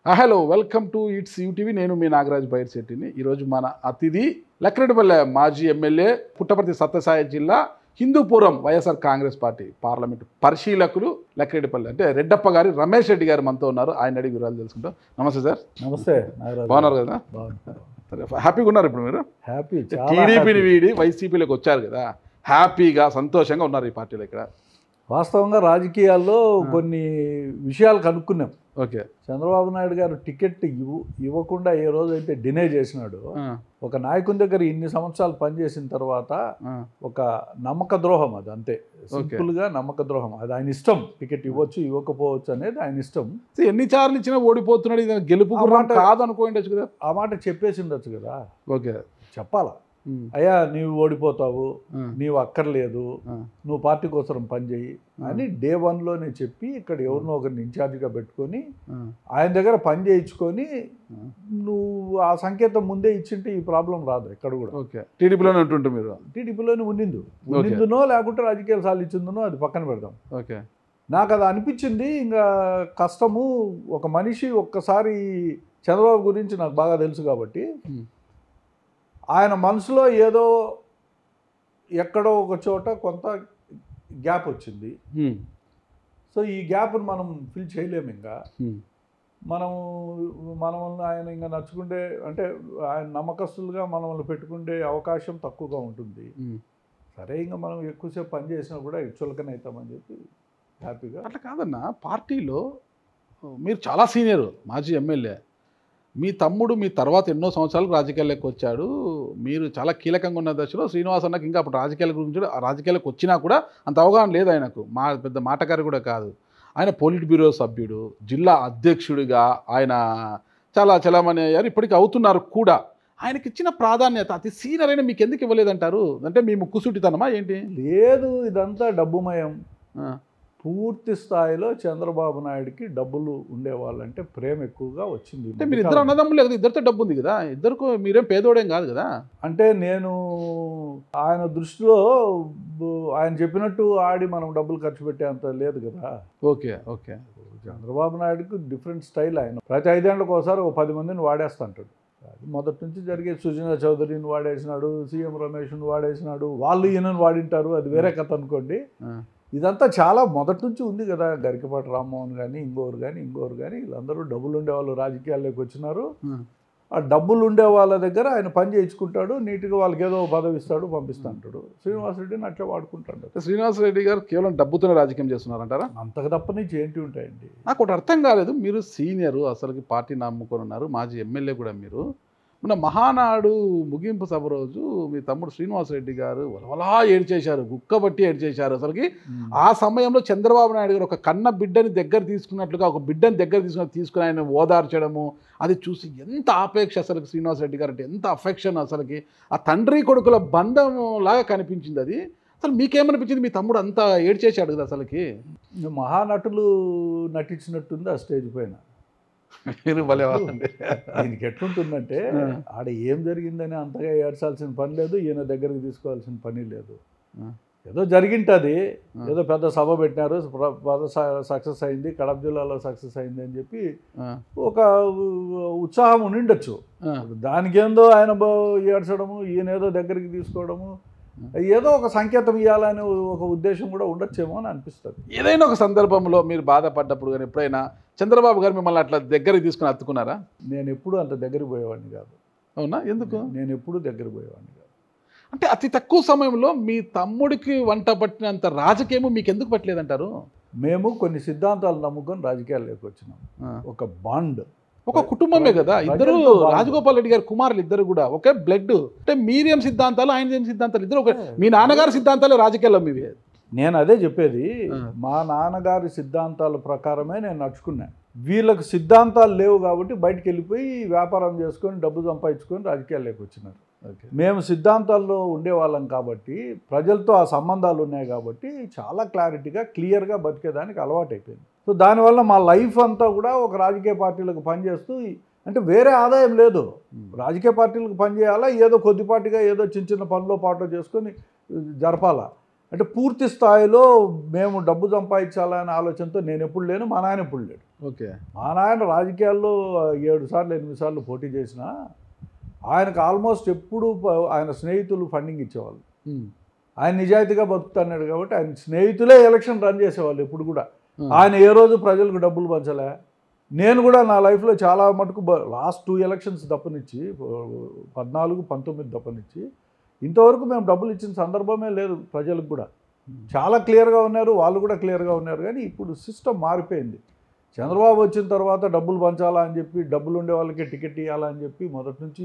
Hello welcome to it's UTV. నేను మీ నాగరాజ్ బైర్శెట్టిని. ఈరోజు మన అతిథి లక్రెడ్డిపల్లె మాజీ ఎమ్మెల్యే, పుట్టపర్తి సత్యసాయి జిల్లా హిందూపురం వైఎస్ఆర్ కాంగ్రెస్ పార్టీ పార్లమెంటు పరిశీలకులు లక్రెడ్డిపల్లె అంటే రెడ్డప్ప గారి రమేష్ రెడ్డి గారు మనతో ఉన్నారు. ఆయన అడిగి వివరాలు తెలుసుకుంటాం. నమస్తే సార్. నమస్తే. బాగున్నారు కదా? సరే, హ్యాపీగా ఉన్నారు ఇప్పుడు మీరు? హ్యాపీ. టీడీపీని వీడి వైసీపీలోకి వచ్చారు కదా, హ్యాపీగా సంతోషంగా ఉన్నారు ఈ పార్టీలో? ఇక్కడ వాస్తవంగా రాజకీయాల్లో కొన్ని విషయాలు కనుక్కున్నాం. ఓకే. చంద్రబాబు నాయుడు గారు టికెట్ ఇవ్వకుండా ఏ రోజైతే డినే చేసినాడు, ఒక నాయకుని దగ్గర ఇన్ని సంవత్సరాలు పనిచేసిన తర్వాత ఒక నమ్మక ద్రోహం, అది అంతే సింపుల్గా నమ్మక ద్రోహం. అది ఆయన ఇష్టం, టికెట్ ఇవ్వచ్చు ఇవ్వకపోవచ్చు అనేది ఆయన ఇష్టం. ఎన్ని సార్లు ఇచ్చినా ఓడిపోతున్నాడు, ఇది గెలుపు కాదు అనుకోండొచ్చు కదా. ఆ మాట చెప్పేసి ఉండొచ్చు కదా. ఓకే, చెప్పాలా, అయ్యా నీవు ఓడిపోతావు, నీవు అక్కర్లేదు, నువ్వు పార్టీ కోసం పనిచేయి అని డే వన్లోనే చెప్పి ఇక్కడ ఎవరినో ఒకరిని ఇన్ఛార్జిగా పెట్టుకొని ఆయన దగ్గర పని చేయించుకొని నువ్వు ఆ సంకేతం ముందే ఇచ్చింటే ఈ ప్రాబ్లం రాదు ఎక్కడ కూడా. ఓకే, టీడీపీలోనే ఉంటుంటే మీరు టీడీపీలోనే ఉన్నిందునో లేకుంటే రాజకీయాలు సాధించిందునో అది పక్కన పెడదాం. ఓకే, నాకు అది అనిపించింది. ఇంకా కష్టము, ఒక మనిషి ఒక్కసారి చంద్రబాబు గురించి నాకు బాగా తెలుసు కాబట్టి ఆయన మనసులో ఏదో ఎక్కడో ఒక చోట కొంత గ్యాప్ వచ్చింది. సో ఈ గ్యాప్ను మనం ఫిల్ చేయలేము. ఇంకా మనల్ని ఆయన ఇంకా నచ్చుకుంటే, అంటే ఆయన నమ్మకస్తులుగా మనల్ని పెట్టుకుంటే అవకాశం తక్కువగా ఉంటుంది. సరే, ఇంకా మనం ఎక్కువసేపు పని చేసినా కూడా చులకన అవుతామని చెప్పి హ్యాపీగా. అట్లా కాదన్నా, పార్టీలో మీరు చాలా సీనియర్ మాజీ ఎమ్మెల్యే, మీ తమ్ముడు మీ తర్వాత ఎన్నో సంవత్సరాలకు రాజకీయాల్లోకి వచ్చాడు, మీరు చాలా కీలకంగా ఉన్న దశలో శ్రీనివాస్ అన్నకి ఇంకా అప్పుడు రాజకీయాల గురించి రాజకీయాలకు వచ్చినా కూడా అంత అవగాహన లేదు ఆయనకు. పెద్ద మాటకారి కూడా కాదు. ఆయన పోలిట్ బ్యూరో సభ్యుడు, జిల్లా అధ్యక్షుడిగా ఆయన చాలా చలామణి అయ్యారు, ఇప్పటికీ అవుతున్నారు కూడా. ఆయనకి ఇచ్చిన ప్రాధాన్యత అతి సీనియర్ అయినా మీకు ఎందుకు ఇవ్వలేదంటారు? అంటే మీ ముక్కుసూటితనమా ఏంటి? లేదు, ఇదంతా డబ్బుమయం. పూర్తి స్థాయిలో చంద్రబాబు నాయుడికి డబ్బులు ఉండేవాళ్ళంటే ప్రేమ ఎక్కువగా వచ్చింది. అంటే మీరు ఇద్దరు అన్నదమ్ములు కదా, ఇద్దరితో డబ్బు ఉంది కదా, ఇద్దరికి మీరేం పేదోడేం కాదు కదా. అంటే నేను ఆయన దృష్టిలో ఆయన చెప్పినట్టు ఆడి మనం డబ్బులు ఖర్చు పెట్టేంత లేదు కదా. Okay okay. చంద్రబాబు నాయుడుకి డిఫరెంట్ స్టైల్. ఆయన ప్రతి 5 ఏళ్ళకి ఒకసారి ఒక 10 మందిని వాడేస్తుంటాడు. అది మొదటి నుంచి జరిగే. సుజనా చౌదరిని వాడేసినాడు, సీఎం రమేష్ని వాడేసినాడు, వాళ్ళు ఈయనని వాడింటారు, అది వేరే కథ అనుకోండి. ఇదంతా చాలా మొదటి నుంచి ఉంది కదా. గరికపాటి రామ్మోహన్ కానీ ఇంకోరు కానీ వీళ్ళందరూ డబ్బులు ఉండేవాళ్ళు రాజకీయాల్లోకి వచ్చినారు. ఆ డబ్బులు ఉండే వాళ్ళ దగ్గర ఆయన పని చేయించుకుంటాడు, నీట్గా వాళ్ళకి ఏదో పదవి ఇస్తాడు, పంపిస్తుంటాడు. శ్రీనివాసరెడ్డిని అట్లా వాడుకుంటాడు. శ్రీనివాసరెడ్డి గారు కేవలం డబ్బుతోనే రాజకీయం చేస్తున్నారంటారా? అంతకు తప్ప నుంచి ఏంటి ఉంటాయండి. నాకు ఒకటి అర్థం కాలేదు. మీరు సీనియరు, అసలుకి పార్టీ నమ్ముకొని ఉన్నారు, మాజీ ఎమ్మెల్యే కూడా మీరు. మన మహానాడు ముగింపు సభ రోజు మీ తమ్ముడు శ్రీనివాసరెడ్డి గారు వలవలా ఏడ్చేశారు, గుక్కబట్టి ఏడ్చేశారు. అసలుకి ఆ సమయంలో చంద్రబాబు నాయుడు గారు ఒక కన్న బిడ్డని దగ్గర తీసుకున్నట్లుగా, ఒక బిడ్డని దగ్గర తీసుకుని ఆయన ఓదార్చడము, అది చూసి ఎంత ఆపేక్ష అసలు శ్రీనివాసరెడ్డి గారు అంటే, ఎంత అఫెక్షన్ అసలుకి. ఆ తండ్రి కొడుకుల బంధం లాగా కనిపించింది అది. అసలు మీకేమనిపించింది? మీ తమ్ముడు అంతా ఏడ్చేశాడు కదా అసలుకి. మహానటులు నటించినట్టుంది ఆ స్టేజ్ పైన. మీరు భలేవాళ్ళండి. దీనికి ఎట్లుంటుందంటే, ఆడ ఏం జరిగిందని అంతగా ఏడ్చాల్సిన పని లేదు, ఈయన దగ్గరికి తీసుకోవాల్సిన పని లేదు. ఏదో జరిగింటుంది, ఏదో పెద్ద సభ పెట్టినారు, సక్సెస్ అయింది, కడప జిల్లాలో సక్సెస్ అయింది అని చెప్పి ఒక ఉత్సాహం ఉండిండొచ్చు. దానికి ఏందో ఆయన ఏడ్చడము, ఈయన ఏదో దగ్గరికి తీసుకోవడము, ఏదో ఒక సంకేతం ఇవ్వాలనే ఒక ఉద్దేశం కూడా ఉండొచ్చేమో అని అనిపిస్తుంది. ఏదైనా ఒక సందర్భంలో మీరు బాధపడ్డప్పుడు కానీ ఎప్పుడైనా చంద్రబాబు గారు మిమ్మల్ని అట్లా దగ్గరికి తీసుకుని అత్తుకున్నారా? నేను ఎప్పుడు అంత దగ్గర పోయేవాడిని కాదు. అవునా? ఎందుకు? నేను ఎప్పుడు దగ్గర పోయేవాడిని కాదు. అంటే అతి తక్కువ సమయంలో మీ తమ్ముడికి వంట పట్టినంత రాజకీయము మీకు ఎందుకు పట్టలేదంటారు? మేము కొన్ని సిద్ధాంతాలు నమ్ముకొని రాజకీయాల్లోకి వచ్చినాం. ఒక బాండ్, ఒక కుటుంబమే కదా. ఇద్దరు రాజగోపాల్ రెడ్డి గారి కుమారులు, ఇద్దరు కూడా ఒకే బ్లడ్. అంటే మీరేం సిద్ధాంతాలు, ఆయన ఏం సిద్ధాంతాలు, ఇద్దరు ఒక. మీ నాన్నగారి సిద్ధాంతాలు రాజకీయాల్లో మీవి. నేను అదే చెప్పేది. మా నాన్నగారి సిద్ధాంతాల ప్రకారమే నేను నడుచుకున్నాను. వీళ్ళకు సిద్ధాంతాలు లేవు కాబట్టి బయటికి వెళ్ళిపోయి వ్యాపారం చేసుకొని డబ్బు సంపాదించుకొని రాజకీయాల్లోకి వచ్చినారు. మేము సిద్ధాంతాల్లో ఉండేవాళ్ళం కాబట్టి, ప్రజలతో ఆ సంబంధాలు ఉన్నాయి కాబట్టి చాలా క్లారిటీగా క్లియర్గా బతికేదానికి అలవాటు అయిపోయింది. సో దానివల్ల మా లైఫ్ అంతా కూడా ఒక రాజకీయ పార్టీలకు పనిచేస్తూ, అంటే వేరే ఆదాయం లేదు, రాజకీయ పార్టీలకు పనిచేయాలా, ఏదో కొద్దిపాటిగా ఏదో చిన్న చిన్న పనిలో పాటలు చేసుకొని జరపాలా. అంటే పూర్తి స్థాయిలో మేము డబ్బు సంపాదించాలనే ఆలోచనతో నేను ఎప్పుడు లేను, మా నాయన ఎప్పుడు లేడు. ఓకే. మా నాయన రాజకీయాల్లో 7 సార్లు 8 సార్లు పోటీ చేసినా ఆయనకు ఆల్మోస్ట్ ఎప్పుడు ఆయన స్నేహితులు ఫండింగ్ ఇచ్చేవాళ్ళు. ఆయన నిజాయితీగా బతుకుతున్నాడు కాబట్టి ఆయన స్నేహితులే ఎలక్షన్ రన్ చేసేవాళ్ళు ఎప్పుడు కూడా. ఆయన ఏ రోజు ప్రజలకు డబ్బులు పంచలే. నేను కూడా నా లైఫ్లో చాలా మటుకు లాస్ట్ 2 ఎలక్షన్స్ తప్పనిచ్చి 14, 19 తప్పనిచ్చి ఇంతవరకు మేము డబ్బులు ఇచ్చిన సందర్భమే లేదు ప్రజలకు కూడా. చాలా క్లియర్గా ఉన్నారు, వాళ్ళు కూడా క్లియర్గా ఉన్నారు. కానీ ఇప్పుడు సిస్టమ్ మారిపోయింది. చంద్రబాబు వచ్చిన తర్వాత డబ్బులు పంచాలా అని చెప్పి, డబ్బులు ఉండే వాళ్ళకి టికెట్ ఇవ్వాలా అని చెప్పి మొదటి నుంచి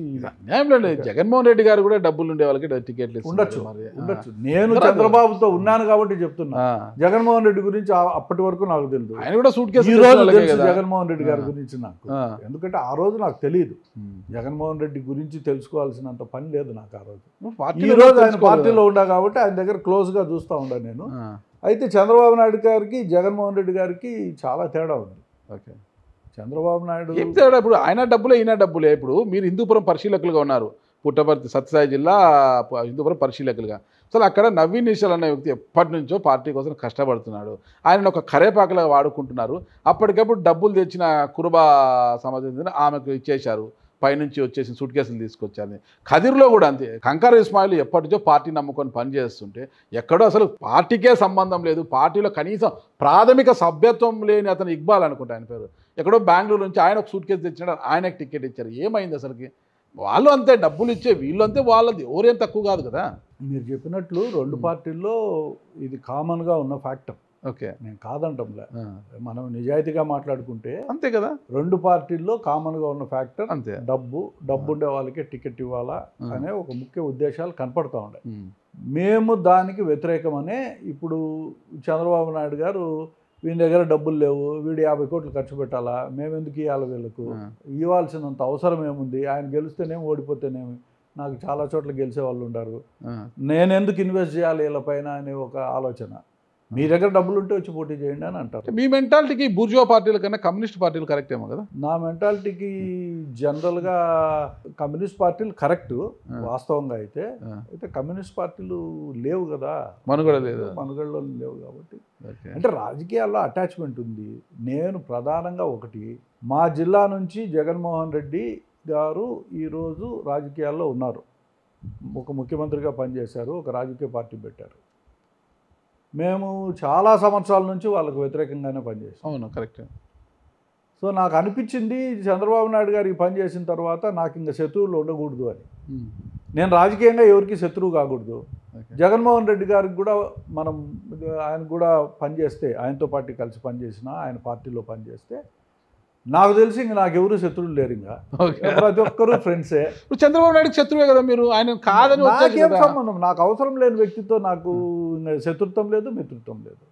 జగన్మోహన్ రెడ్డి గారు కూడా డబ్బులు ఉండే వాళ్ళకి టికెట్లు ఉండొచ్చు. నేను చంద్రబాబుతో ఉన్నాను కాబట్టి చెప్తున్నా. జగన్మోహన్ రెడ్డి గురించి అప్పటి వరకు నాకు తెలియదు. ఆయన కూడా సూట్ కేసు ఈ రోజు తెలుసు జగన్మోహన్ రెడ్డి గారి గురించి నాకు. ఎందుకంటే ఆ రోజు నాకు తెలియదు. జగన్మోహన్ రెడ్డి గురించి తెలుసుకోవాల్సినంత పని లేదు నాకు ఆ రోజు. ఈ రోజు ఆయన పార్టీలో ఉండా కాబట్టి ఆయన దగ్గర క్లోజ్గా చూస్తూ ఉండా నేను. అయితే చంద్రబాబు నాయుడు గారికి జగన్మోహన్ రెడ్డి గారికి చాలా తేడా ఉంది. ఓకే. చంద్రబాబు నాయుడు ఏం తేడా? ఇప్పుడు ఆయన డబ్బులే ఈయన డబ్బులే. ఇప్పుడు మీరు హిందూపురం పరిశీలకులుగా ఉన్నారు, పుట్టపర్తి సత్యసాయి జిల్లా హిందూపురం పరిశీలకులుగా. అసలు అక్కడ నవీన్ నిశ్చల్ అనే వ్యక్తి ఎప్పటి నుంచో పార్టీ కోసం కష్టపడుతున్నాడు. ఆయన ఒక కరేపాకలాగా వాడుకుంటున్నారు. అప్పటికప్పుడు డబ్బులు తెచ్చిన కురుబా సమాజం ఆమెకు ఇచ్చేశారు. పైనుంచి వచ్చేసి సూట్ కేసులు తీసుకొచ్చారు. ఖదిర్లో కూడా అంతే. కంకర్ ఇస్మాయిల్ ఎప్పటికో పార్టీ నమ్ముకొని పనిచేస్తుంటే ఎక్కడో అసలు పార్టీకే సంబంధం లేదు, పార్టీలో కనీసం ప్రాథమిక సభ్యత్వం లేని అతను ఇక్బాల్ అనుకుంటా ఆయన పేరు, ఎక్కడో బెంగళూరు నుంచి ఆయన ఒక సూట్ కేసు తెచ్చినాడు, ఆయనకు టికెట్ ఇచ్చారు. ఏమైంది అసలుకి? వాళ్ళు అంతే డబ్బులు ఇచ్చే, వీళ్ళు అంతే, వాళ్ళది ఎవరేం తక్కువ కాదు కదా. మీరు చెప్పినట్లు 2 పార్టీల్లో ఇది కామన్గా ఉన్న ఫ్యాక్టర్. ఓకే. నేను కాదంటంలే, మనం నిజాయితీగా మాట్లాడుకుంటే అంతే కదా. 2 పార్టీల్లో కామన్గా ఉన్న ఫ్యాక్టర్ అంతే. డబ్బు ఉండే వాళ్ళకే టికెట్ ఇవ్వాలా అనే ఒక ముఖ్య ఉద్దేశాలు కనపడుతూ ఉన్నాయి. మేము దానికి వ్యతిరేకమనే ఇప్పుడు చంద్రబాబు నాయుడు గారు వీని దగ్గర డబ్బులు లేవు, వీడు 50 కోట్లు ఖర్చు పెట్టాలా, మేము ఎందుకు ఇవ్వాలి, వీళ్ళకు ఇవ్వాల్సినంత అవసరం ఏముంది, ఆయన గెలిస్తేనేమి ఓడిపోతేనేమి, నాకు చాలా చోట్ల గెలిచే వాళ్ళు ఉన్నారు, నేను ఎందుకు ఇన్వెస్ట్ చేయాలి వీళ్ళపైన అనే ఒక ఆలోచన. మీ దగ్గర డబ్బులు ఉంటే వచ్చి పోటీ చేయండి అని అంటారు. మీ మెంటాలిటీకి బూర్జువా పార్టీల కన్నా కమ్యూనిస్ట్ పార్టీలు కరెక్ట్ ఏమో కదా? నా మెంటాలిటీకి జనరల్గా కమ్యూనిస్ట్ పార్టీలు కరెక్ట్ వాస్తవంగా. అయితే కమ్యూనిస్ట్ పార్టీలు లేవు కదా, మనుగడ లేదు, మనుగడలో లేవు కాబట్టి. అంటే రాజకీయాల్లో అటాచ్మెంట్ ఉంది. నేను ప్రధానంగా ఒకటి, మా జిల్లా నుంచి జగన్మోహన్ రెడ్డి గారు ఈరోజు రాజకీయాల్లో ఉన్నారు, ఒక ముఖ్యమంత్రిగా పనిచేశారు, ఒక రాజకీయ పార్టీ పెట్టారు. మేము చాలా సంవత్సరాల నుంచి వాళ్ళకు వ్యతిరేకంగానే పనిచేసాం. అవును, కరెక్ట్. సో నాకు అనిపించింది చంద్రబాబు నాయుడు గారు ఈ పని చేసిన తర్వాత నాకు ఇంకా శత్రువులు ఉండకూడదు అని. నేను రాజకీయంగా ఎవరికి శత్రువు కాకూడదు. జగన్మోహన్ రెడ్డి గారికి కూడా మనం ఆయన కూడా పనిచేస్తే, ఆయనతో పాటు కలిసి పనిచేసిన, ఆయన పార్టీలో పనిచేస్తే నాకు తెలిసి ఇంక నాకెవరు శత్రువులు లేరు. ఇంకా ప్రతి ఒక్కరు ఫ్రెండ్సే. ఇప్పుడు చంద్రబాబు నాయుడుకి శత్రువే కదా మీరు, ఆయన కాదని. నాకేం సంబంధం, నాకు అవసరం లేని వ్యక్తితో నాకు శత్రుత్వం లేదు, మిత్రుత్వం లేదు,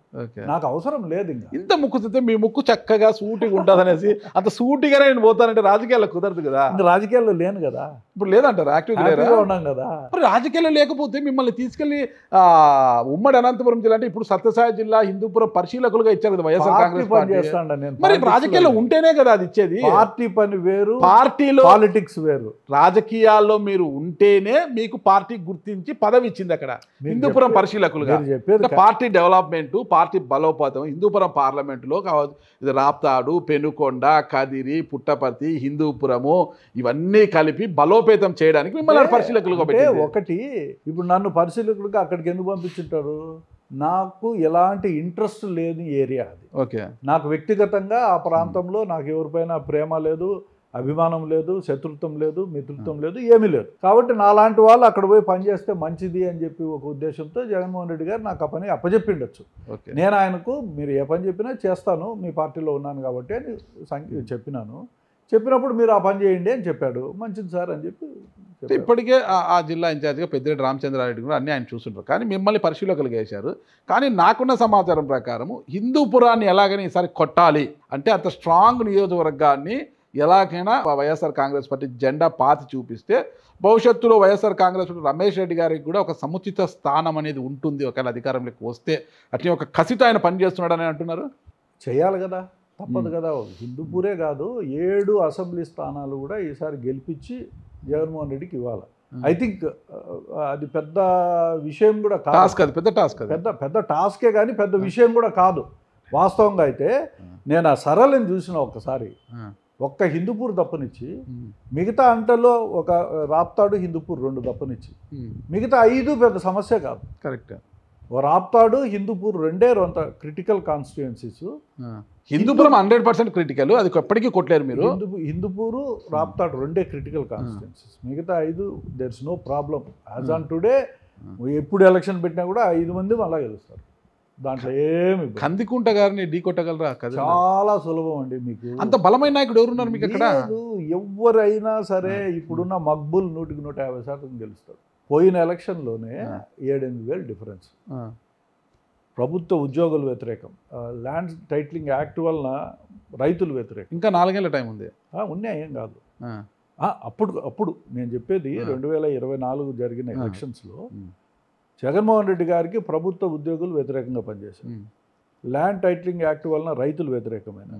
నాకు అవసరం లేదు. ఇంకా ఇంత ముక్కు తితే మీ ముక్కు చక్కగా సూటిగా ఉంటుంది అనేసి అంత సూటిగానే నేను పోతానంటే రాజకీయాల్లో కుదరదు కదా. ఇంకా రాజకీయాల్లో లేను కదా, ఇప్పుడు లేదంటారు, యాక్టివ్గా ఉన్నాం కదా. ఇప్పుడు రాజకీయాల్లో లేకపోతే మిమ్మల్ని తీసుకెళ్లి ఉమ్మడి అనంతపురం జిల్లా అంటే ఇప్పుడు సత్యసాయి జిల్లా హిందూపురం పరిశీలకులుగా ఇచ్చారు కదా వైఎస్ఆర్ కాంగ్రెస్ పార్టీ. మరి రాజకీయాల్లో ఉంటేనే కదా అది ఇచ్చేది. పార్టీ పని వేరు, పార్టీలో పాలిటిక్స్ వేరు. రాజకీయాల్లో మీరు ఉంటేనే మీకు పార్టీ గుర్తించి పదవి ఇచ్చింది అక్కడ హిందూపురం పరిశీలకులుగా. పార్టీ డెవలప్మెంట్, పార్టీ బలోపేతం హిందూపురం పార్లమెంటులో కావచ్చు, ఇది రాప్తాడు, పెనుకొండ, కదిరి, పుట్టపర్తి, హిందూపురము ఇవన్నీ కలిపి బలోపేతం చేయడానికి మిమ్మల్ని పరిశీలకులుగా పెట్టారు. ఒకటి, ఇప్పుడు నన్ను పరిశీలకులుగా అక్కడికి ఎందుకు పంపించుంటారు? నాకు ఎలాంటి ఇంట్రెస్ట్ లేని ఏరియా అది. ఓకే. నాకు వ్యక్తిగతంగా ఆ ప్రాంతంలో నాకు ఎవరిపైన ప్రేమ లేదు, అభిమానం లేదు, శత్రుత్వం లేదు, మిత్రుత్వం లేదు, ఏమీ లేదు. కాబట్టి నాలాంటి వాళ్ళు అక్కడ పోయి పనిచేస్తే మంచిది అని చెప్పి ఒక ఉద్దేశంతో జగన్మోహన్ రెడ్డి గారు నాకు ఆ పని అప్పచెప్పిండొచ్చు. నేను ఆయనకు మీరు ఏ పని చెప్పినా చేస్తాను, మీ పార్టీలో ఉన్నాను కాబట్టి అని చెప్పినాను. చెప్పినప్పుడు మీరు ఆ పని చేయండి అని చెప్పాడు. మంచిది సార్ అని చెప్పి. ఇప్పటికే ఆ జిల్లా ఇన్ఛార్జిగా పెద్దిరెడ్డి రామచంద్రారెడ్డి కూడా అన్నీ ఆయన చూస్తుంటారు, కానీ మిమ్మల్ని పరిశీలకులుగా వేశారు. కానీ నాకున్న సమాచారం ప్రకారము హిందూపురాన్ని ఎలాగైనా ఈసారి కొట్టాలి అంటే అంత స్ట్రాంగ్ నియోజకవర్గాన్ని ఎలాగైనా వైఎస్ఆర్ కాంగ్రెస్ పార్టీ జెండా పాతి చూపిస్తే భవిష్యత్తులో వైఎస్ఆర్ కాంగ్రెస్ పార్టీ రమేష్ రెడ్డి గారికి కూడా ఒక సముచిత స్థానం అనేది ఉంటుంది ఒకవేళ అధికారంలోకి వస్తే. అట్లే ఒక కసితో ఆయన పనిచేస్తున్నాడని అంటున్నారు. చేయాలి కదా, తప్పదు కదా. హిందూపూరే కాదు, 7 అసెంబ్లీ స్థానాలు కూడా ఈసారి గెలిపించి జగన్మోహన్ రెడ్డికి ఇవ్వాలి. ఐ థింక్ అది పెద్ద విషయం కూడా కాదు, టాస్క్ అది పెద్ద టాస్క్ అది. పెద్ద పెద్ద టాస్కే కానీ పెద్ద విషయం కూడా కాదు. వాస్తవంగా అయితే నేను ఆ సరళని చూసిన ఒక్కసారి, ఒక్క హిందూపూర్ తప్పనిచ్చి మిగతా అంటలో ఒక రాప్తాడు హిందూపూర్ 2 తప్పనిచ్చి మిగతా 5 పెద్ద సమస్య కాదు. కరెక్ట్. ఓ రాప్తాడు హిందూపూర్ 2 అంత క్రిటికల్ కాన్స్టిట్యుయెన్సీస్. హిందూపురం 100% క్రిటికల్, అది ఎప్పటికీ కొట్టలేరు మీరు. హిందూపూరు రాప్తాడు 2 క్రిటికల్ కాన్స్టిట్యున్సీస్, మిగతా 5 there is no problem. As on today ఎప్పుడు ఎలక్షన్ పెట్టినా కూడా 5 మంది మళ్ళా గెలుస్తారు, దాంట్లో ఏమి. కందికుంట గారిని ఢీ కొట్టగలరా? చాలా సులభం అండి. మీకు అంత బలమైన నాయకుడు ఎవరున్నారు మీకు అక్కడ? ఎవరైనా సరే ఇప్పుడున్న మక్బుల్ 100-150% గెలుస్తారు. పోయిన ఎలక్షన్లోనే 7-8 వేలు డిఫరెన్స్. ప్రభుత్వ ఉద్యోగులు వ్యతిరేకం, ల్యాండ్ టైటిలింగ్ యాక్ట్ వలన రైతులు వ్యతిరేకం. ఇంకా 4 ఏళ్ల టైం ఉంది. ఉన్నాయి, ఏం కాదు. అప్పుడు నేను చెప్పేది 2024 జరిగిన ఎలక్షన్స్లో జగన్మోహన్ రెడ్డి గారికి ప్రభుత్వ ఉద్యోగులు వ్యతిరేకంగా పనిచేశారు. ల్యాండ్ టైటిలింగ్ యాక్ట్ వలన రైతులు వ్యతిరేకమైన,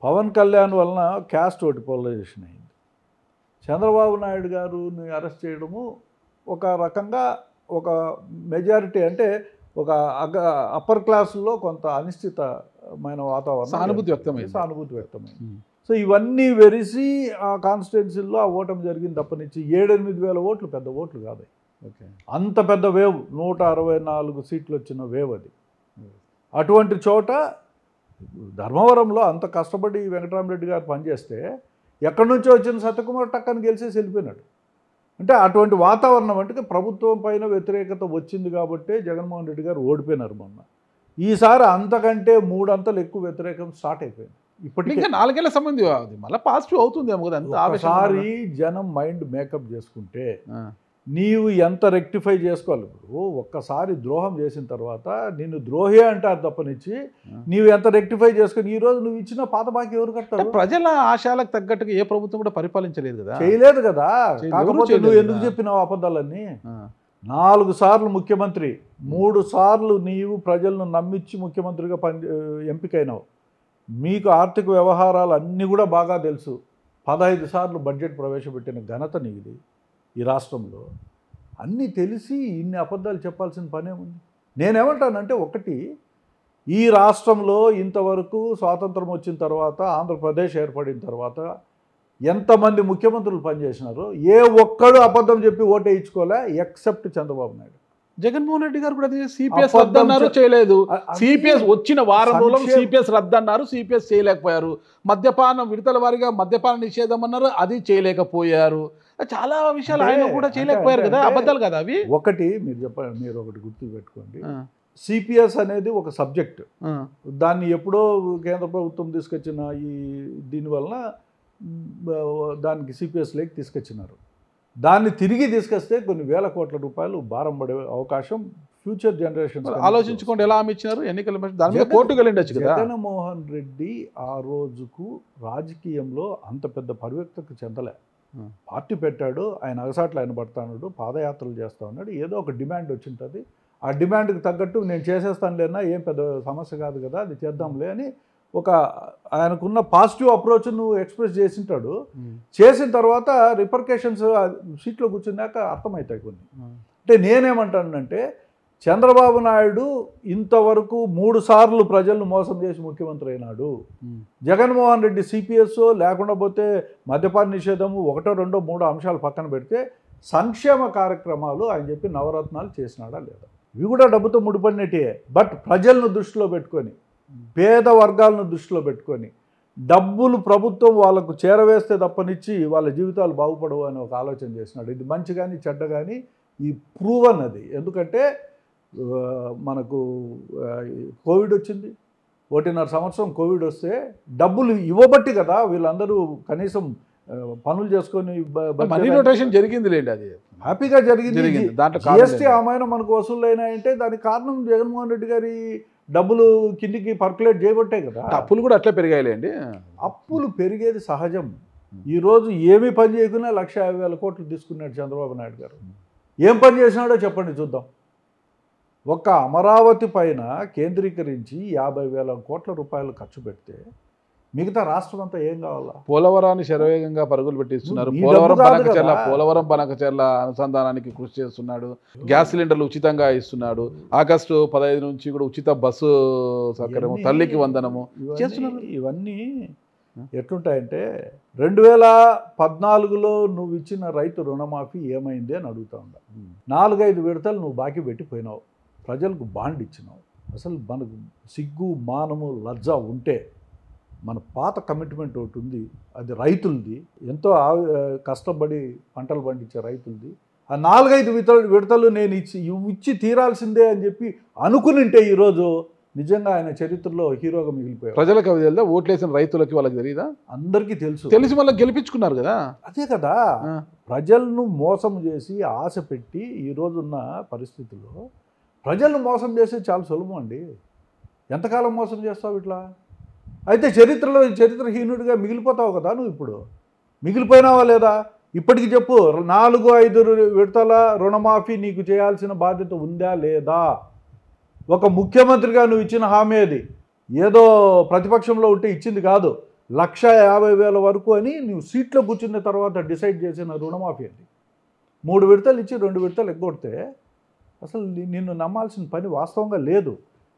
పవన్ కళ్యాణ్ వలన క్యాస్ట్ ఓటు పోలరైజేషన్ అయింది. చంద్రబాబు నాయుడు గారుని అరెస్ట్ చేయడము ఒక రకంగా ఒక మెజారిటీ, అంటే ఒక అప్పర్ క్లాసులో కొంత అనిశ్చితమైన వాతావరణం, సానుభూతి వ్యక్తమైంది. సో ఇవన్నీ వెరిసి ఆ కాన్స్టిట్యున్సీల్లో ఆ ఓటమి జరిగింది తప్పనిచ్చి 7-8 వేల ఓట్లు పెద్ద ఓట్లు కాదు. అంత పెద్ద వేవ్, 164 సీట్లు వచ్చిన వేవ్ అది. అటువంటి చోట ధర్మవరంలో అంత కష్టపడి వెంకటరామరెడ్డి గారు పనిచేస్తే ఎక్కడి నుంచో వచ్చిన సత్యకుమార్ టక్కని గెలిచేసి వెళ్ళిపోయినాడు. అంటే అటువంటి వాతావరణం, అంటే ప్రభుత్వం పైన వ్యతిరేకత వచ్చింది కాబట్టి జగన్మోహన్ రెడ్డి గారు ఓడిపోయినారు మొన్న. ఈసారి అంతకంటే 3 అంతలు ఎక్కువ వ్యతిరేకం స్టార్ట్ అయిపోయింది. ఇప్పటికే 4 ఏళ్ల సంబంధి మళ్ళీ పాజిటివ్ అవుతుంది. ఒకసారి జనం మైండ్ మేకప్ చేసుకుంటే నీవు ఎంత రెక్టిఫై చేసుకోవాలి. ఇప్పుడు ఒక్కసారి ద్రోహం చేసిన తర్వాత నిన్ను ద్రోహి అంటారు తప్పనిచ్చి నీవు ఎంత రెక్టిఫై చేసుకుని ఈరోజు నువ్వు ఇచ్చిన పాత బాకీ ఎవరు కట్టారు? ప్రజల ఆశయాలకు తగ్గట్టుగా ఏ ప్రభుత్వం కూడా పరిపాలించలేదు కదా, చేయలేదు కదా. కాకపోతే నువ్వు ఎందుకు చెప్పినావు అబద్ధాలన్నీ? 4 సార్లు ముఖ్యమంత్రి, 3 సార్లు నీవు ప్రజలను నమ్మించి ముఖ్యమంత్రిగా ఎంపికైనావు. మీకు ఆర్థిక వ్యవహారాలు అన్నీ కూడా బాగా తెలుసు. 15 సార్లు బడ్జెట్ ప్రవేశపెట్టిన ఘనత నీది ఈ రాష్ట్రంలో. అన్నీ తెలిసి ఇన్ని అబద్ధాలు చెప్పాల్సిన పనే ఉంది. నేనేమంటానంటే, ఒకటి, ఈ రాష్ట్రంలో ఇంతవరకు స్వాతంత్రం వచ్చిన తర్వాత, ఆంధ్రప్రదేశ్ ఏర్పడిన తర్వాత ఎంతమంది ముఖ్యమంత్రులు పనిచేసినారో ఏ ఒక్కడు అబద్ధం చెప్పి ఓటేయించుకోలే, ఎక్సెప్ట్ చంద్రబాబు నాయుడు. జగన్మోహన్ రెడ్డి గారు కూడా సిపిఎస్ రద్దు అన్నారు, చేయలేదు. సిపిఎస్ వచ్చిన వారం రోజులు సిపిఎస్ రద్దు అన్నారు, సిపిఎస్ చేయలేకపోయారు. మద్యపానం విడతల వారిగా మద్యపాన నిషేధం అన్నారు, అది చేయలేకపోయారు. చాలా విషయాలు ఆయన కూడా చేయలేకపోయారు కదా, అబద్ధాలు కదా అవి. ఒకటి మీరు చెప్పండి, మీరు ఒకటి గుర్తు పెట్టుకోండి, సిపిఎస్ అనేది ఒక సబ్జెక్ట్. దాన్ని ఎప్పుడో కేంద్ర ప్రభుత్వం తీసుకొచ్చిన దీనివలన దానికి సిపిఎస్ లేకి తీసుకొచ్చినారు. దాన్ని తిరిగి తీసుకొస్తే కొన్ని వేల కోట్ల రూపాయలు భారం పడే అవకాశం ఫ్యూచర్ జనరేషన్స్. ఆలోచించుకోండి ఎలా హామీ ఇచ్చినారు ఎన్నికల దాని మీద కోర్టుకు వెళ్ళిండొచ్చు కదా. జగన్మోహన్ రెడ్డి ఆ రోజుకు రాజకీయంలో అంత పెద్ద పరివ్యక్తకు చెందలే. పార్టీ పెట్టాడు, ఆయన అగసాట్లు ఆయన పడతాడు, పాదయాత్రలు చేస్తూ ఉన్నాడు, ఏదో ఒక డిమాండ్ వచ్చింటుంది. ఆ డిమాండ్కి తగ్గట్టు నేను చేసేస్తానులేనా, ఏం పెద్ద సమస్య కాదు కదా, అది చేద్దాంలే అని ఒక ఆయనకున్న పాజిటివ్ అప్రోచ్ నువ్వు ఎక్స్ప్రెస్ చేసింటాడు. చేసిన తర్వాత రిపర్కేషన్స్ సీట్లో కూర్చున్నాక అర్థమవుతాయి కొన్ని. అంటే నేనేమంటానంటే, చంద్రబాబు నాయుడు ఇంతవరకు 3 సార్లు ప్రజలను మోసం చేసి ముఖ్యమంత్రి అయినాడు. జగన్మోహన్ రెడ్డి సిపిఎస్ లేకుండా పోతే మద్యపాన నిషేధము 1, 2, 3 అంశాలు పక్కన పెడితే సంక్షేమ కార్యక్రమాలు ఆయన చెప్పి నవరత్నాలు చేసినాడా లేదా? ఇవి కూడా డబ్బుతో ముడిపడినట్టే. బట్ ప్రజలను దృష్టిలో పెట్టుకొని, పేద వర్గాలను దృష్టిలో పెట్టుకొని, డబ్బులు ప్రభుత్వం వాళ్ళకు చేరవేస్తే తప్పనిచ్చి వాళ్ళ జీవితాలు బాగుపడవు అని ఒక ఆలోచన చేసినాడు. ఇది మంచి కానీ చెడ్డ కానీ ఈ ప్రూవన్ అది. ఎందుకంటే మనకు కోవిడ్ వచ్చింది, 1.5 సంవత్సరం కోవిడ్ వస్తే డబ్బులు ఇవ్వబట్టి కదా వీళ్ళందరూ కనీసం పనులు చేసుకొని మనీ రొటేషన్ జరిగింది లేండి, అది హ్యాపీగా జరిగింది. జిఎస్టీ ఆమెను మనకు వసూలు అయినాయంటే దానికి కారణం జగన్మోహన్ రెడ్డి గారి డబ్బులు కిందికి పర్కులేట్ చేయబట్టే కదా. అప్పులు కూడా అట్లా పెరిగాయిలేండి. అప్పులు పెరిగేది సహజం. ఈరోజు ఏమీ పని చేయకుండా 1,50,000 కోట్లు తీసుకున్నాడు చంద్రబాబు నాయుడు గారు. ఏం పని చేసినాడో చెప్పండి చూద్దాం. ఒక్క అమరావతి పైన కేంద్రీకరించి 50,000 కోట్ల రూపాయలు ఖర్చు పెడితే మిగతా రాష్ట్రం అంతా ఏం కావాలా? పోలవరాన్ని శరవేగంగా పరుగులు పెట్టిస్తున్నారు. నీ పోలవరం డబ్బు కాదు బనకచెర్ల కదా. పోలవరం బనకచెర్ల అనుసంధానానికి కృషి చేస్తున్నాడు. గ్యాస్ సిలిండర్లు ఉచితంగా ఇస్తున్నాడు. ఆగస్టు 15 నుంచి కూడా ఉచిత బస్సు సౌకర్యము, తల్లికి వందనము చేస్తున్నారు. ఇవన్నీ ఎట్లుంటాయంటే 2014లో నువ్వు ఇచ్చిన రైతు రుణమాఫీ ఏమైంది అని అడుగుతా ఉన్నా. 4-5 విడతలు నువ్వు బాకీ పెట్టిపోయినావు, ప్రజలకు బాండ్ ఇచ్చినావు. అసలు మనకు సిగ్గు మానము లజ్జ ఉంటే మన పాత కమిట్మెంట్ ఒకటి ఉంది, అది రైతులది, ఎంతో కష్టపడి పంటలు పండించే రైతులది. ఆ 4-5 విడతలు నేను ఇచ్చి తీరాల్సిందే అని చెప్పి అనుకునింటే ఈరోజు నిజంగా ఆయన చరిత్రలో హీరోగా మిగిలిపోయారు. ప్రజలకు అవి తెలుదా? ఓట్లేసిన రైతులకి వాళ్ళకి తెలియదా? అందరికీ తెలుసు, తెలిసి మళ్ళీ గెలిపించుకున్నారు కదా. అదే కదా, ప్రజలను మోసం చేసి ఆశ పెట్టి ఈరోజున్న పరిస్థితుల్లో ప్రజలను మోసం చేసి చాలా సులభం అండి. ఎంతకాలం మోసం చేస్తావు ఇట్లా? అయితే చరిత్రహీనుడిగా మిగిలిపోతావు కదా నువ్వు. ఇప్పుడు మిగిలిపోయినావా లేదా? ఇప్పటికి చెప్పు, 4-5 విడతల రుణమాఫీ నీకు చేయాల్సిన బాధ్యత ఉందా లేదా? ఒక ముఖ్యమంత్రిగా నువ్వు ఇచ్చిన హామీ అది, ఏదో ప్రతిపక్షంలో ఉంటే ఇచ్చింది కాదు. 1,50,000 వరకు అని నువ్వు సీట్లో కూర్చున్న తర్వాత డిసైడ్ చేసిన రుణమాఫీ అది. 3 విడతలు ఇచ్చి 2 విడతలు ఎగ్గొడితే అసలు నిన్ను నమ్మాల్సిన పని వాస్తవంగా లేదు.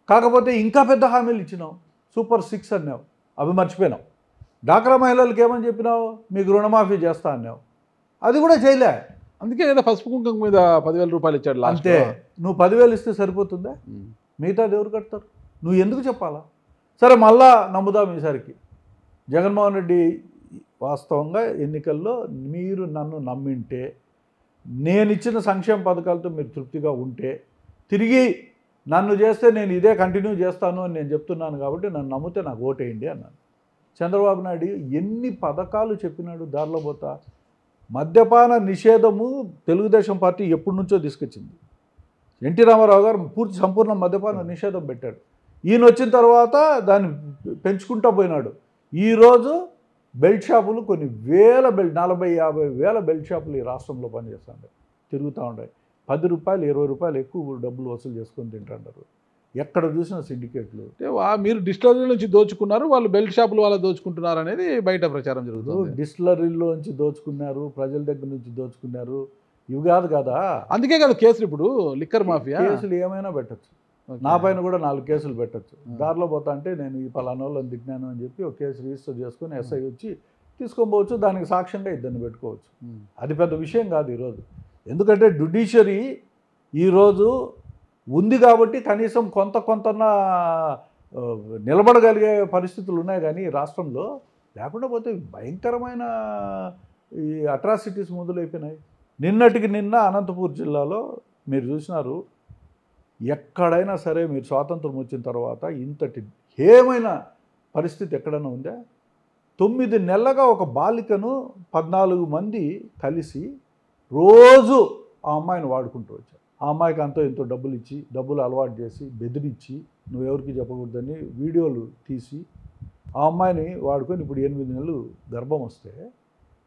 కాకపోతే ఇంకా పెద్ద హామీలు ఇచ్చినావు, సూపర్ 6 అన్నావు, అవి మర్చిపోయినావు. డాక్రా మహిళలకు ఏమని చెప్పినావు? మీకు రుణమాఫీ చేస్తా అన్నావు, అది కూడా చేయలే. అందుకే కదా పసుపు కుంకుమ మీద 10,000 రూపాయలు ఇచ్చాడు. అంతే, నువ్వు 10,000 ఇస్తే సరిపోతుందా? మిగతాది ఎవరు కడతారు? నువ్వు ఎందుకు చెప్పాలా? సరే, మళ్ళా నమ్ముదాం ఈసారికి. జగన్మోహన్ రెడ్డి వాస్తవంగా ఎన్నికల్లో మీరు నన్ను నమ్మింటే, నేను ఇచ్చిన సంక్షేమ పథకాలతో మీరు తృప్తిగా ఉంటే, తిరిగి నన్ను చేస్తే నేను ఇదే కంటిన్యూ చేస్తాను అని నేను చెప్తున్నాను కాబట్టి నన్ను నమ్మితే నాకు ఓటేయండి అన్నాను. చంద్రబాబు నాయుడు ఎన్ని పథకాలు చెప్పినాడు దారిలో పోతా. మద్యపాన నిషేధము తెలుగుదేశం పార్టీ ఎప్పటి నుంచో తీసుకొచ్చింది. ఎన్టీ రామారావు గారు సంపూర్ణ మద్యపాన నిషేధం పెట్టాడు. ఈయన వచ్చిన తర్వాత దాన్ని పెంచుకుంటూ పోయినాడు. ఈరోజు బెల్ట్ షాపులు కొన్ని వేల 40-50 వేల బెల్ట్ షాపులు ఈ రాష్ట్రంలో పనిచేస్తుంటాయి, తిరుగుతూ ఉంటాయి. 10 రూపాయలు 20 రూపాయలు ఎక్కువ డబ్బులు వసూలు చేసుకొని తింటుంటారు. ఎక్కడ చూసిన సిండికేట్లు. మీరు డిస్టిలరీ నుంచి దోచుకున్నారు, వాళ్ళు బెల్ట్ షాపులు వాళ్ళు దోచుకుంటున్నారు అనేది బయట ప్రచారం జరుగుతుంది. డిస్టిలరీలోంచి దోచుకున్నారు, ప్రజల దగ్గర నుంచి దోచుకున్నారు, ఇవి కాదు కదా. అందుకే కదా కేసులు. ఇప్పుడు లిక్కర్ మాఫియా కేసులు ఏమైనా పెట్టచ్చు, నా పైన కూడా 4 కేసులు పెట్టచ్చు. దారిలో పోతా అంటే నేను ఈ పలానా వాళ్ళని తిట్టినాను అని చెప్పి ఒక కేసు రిజిస్టర్ చేసుకొని ఎస్ఐ వచ్చి తీసుకోవచ్చు, దానికి సాక్ష్యంగా ఇద్దరిని పెట్టుకోవచ్చు. అది పెద్ద విషయం కాదు ఈరోజు. ఎందుకంటే జ్యుడిషియరీ ఈరోజు ఉంది కాబట్టి కనీసం కొంత నిలబడగలిగే పరిస్థితులు ఉన్నాయి. కానీ రాష్ట్రంలో లేకుండా పోతే భయంకరమైన ఈ అట్రాసిటీస్ మొదలైపోయినాయి. నిన్నటికి నిన్న అనంతపూర్ జిల్లాలో మీరు చూసినారు, ఎక్కడైనా సరే మీరు స్వాతంత్రం వచ్చిన తర్వాత ఇంతటి హేమైన పరిస్థితి ఎక్కడైనా ఉందా? 9 నెలలుగా ఒక బాలికను 14 మంది కలిసి రోజు ఆ అమ్మాయిని వాడుకుంటూ వచ్చారు. ఆ అమ్మాయికి అంతో ఎంతో డబ్బులు ఇచ్చి, డబ్బులు అలవాటు చేసి, బెదిరించి, నువ్వెవరికి చెప్పకూడదని వీడియోలు తీసి ఆ అమ్మాయిని వాడుకొని ఇప్పుడు 8 నెలలు గర్భం వస్తే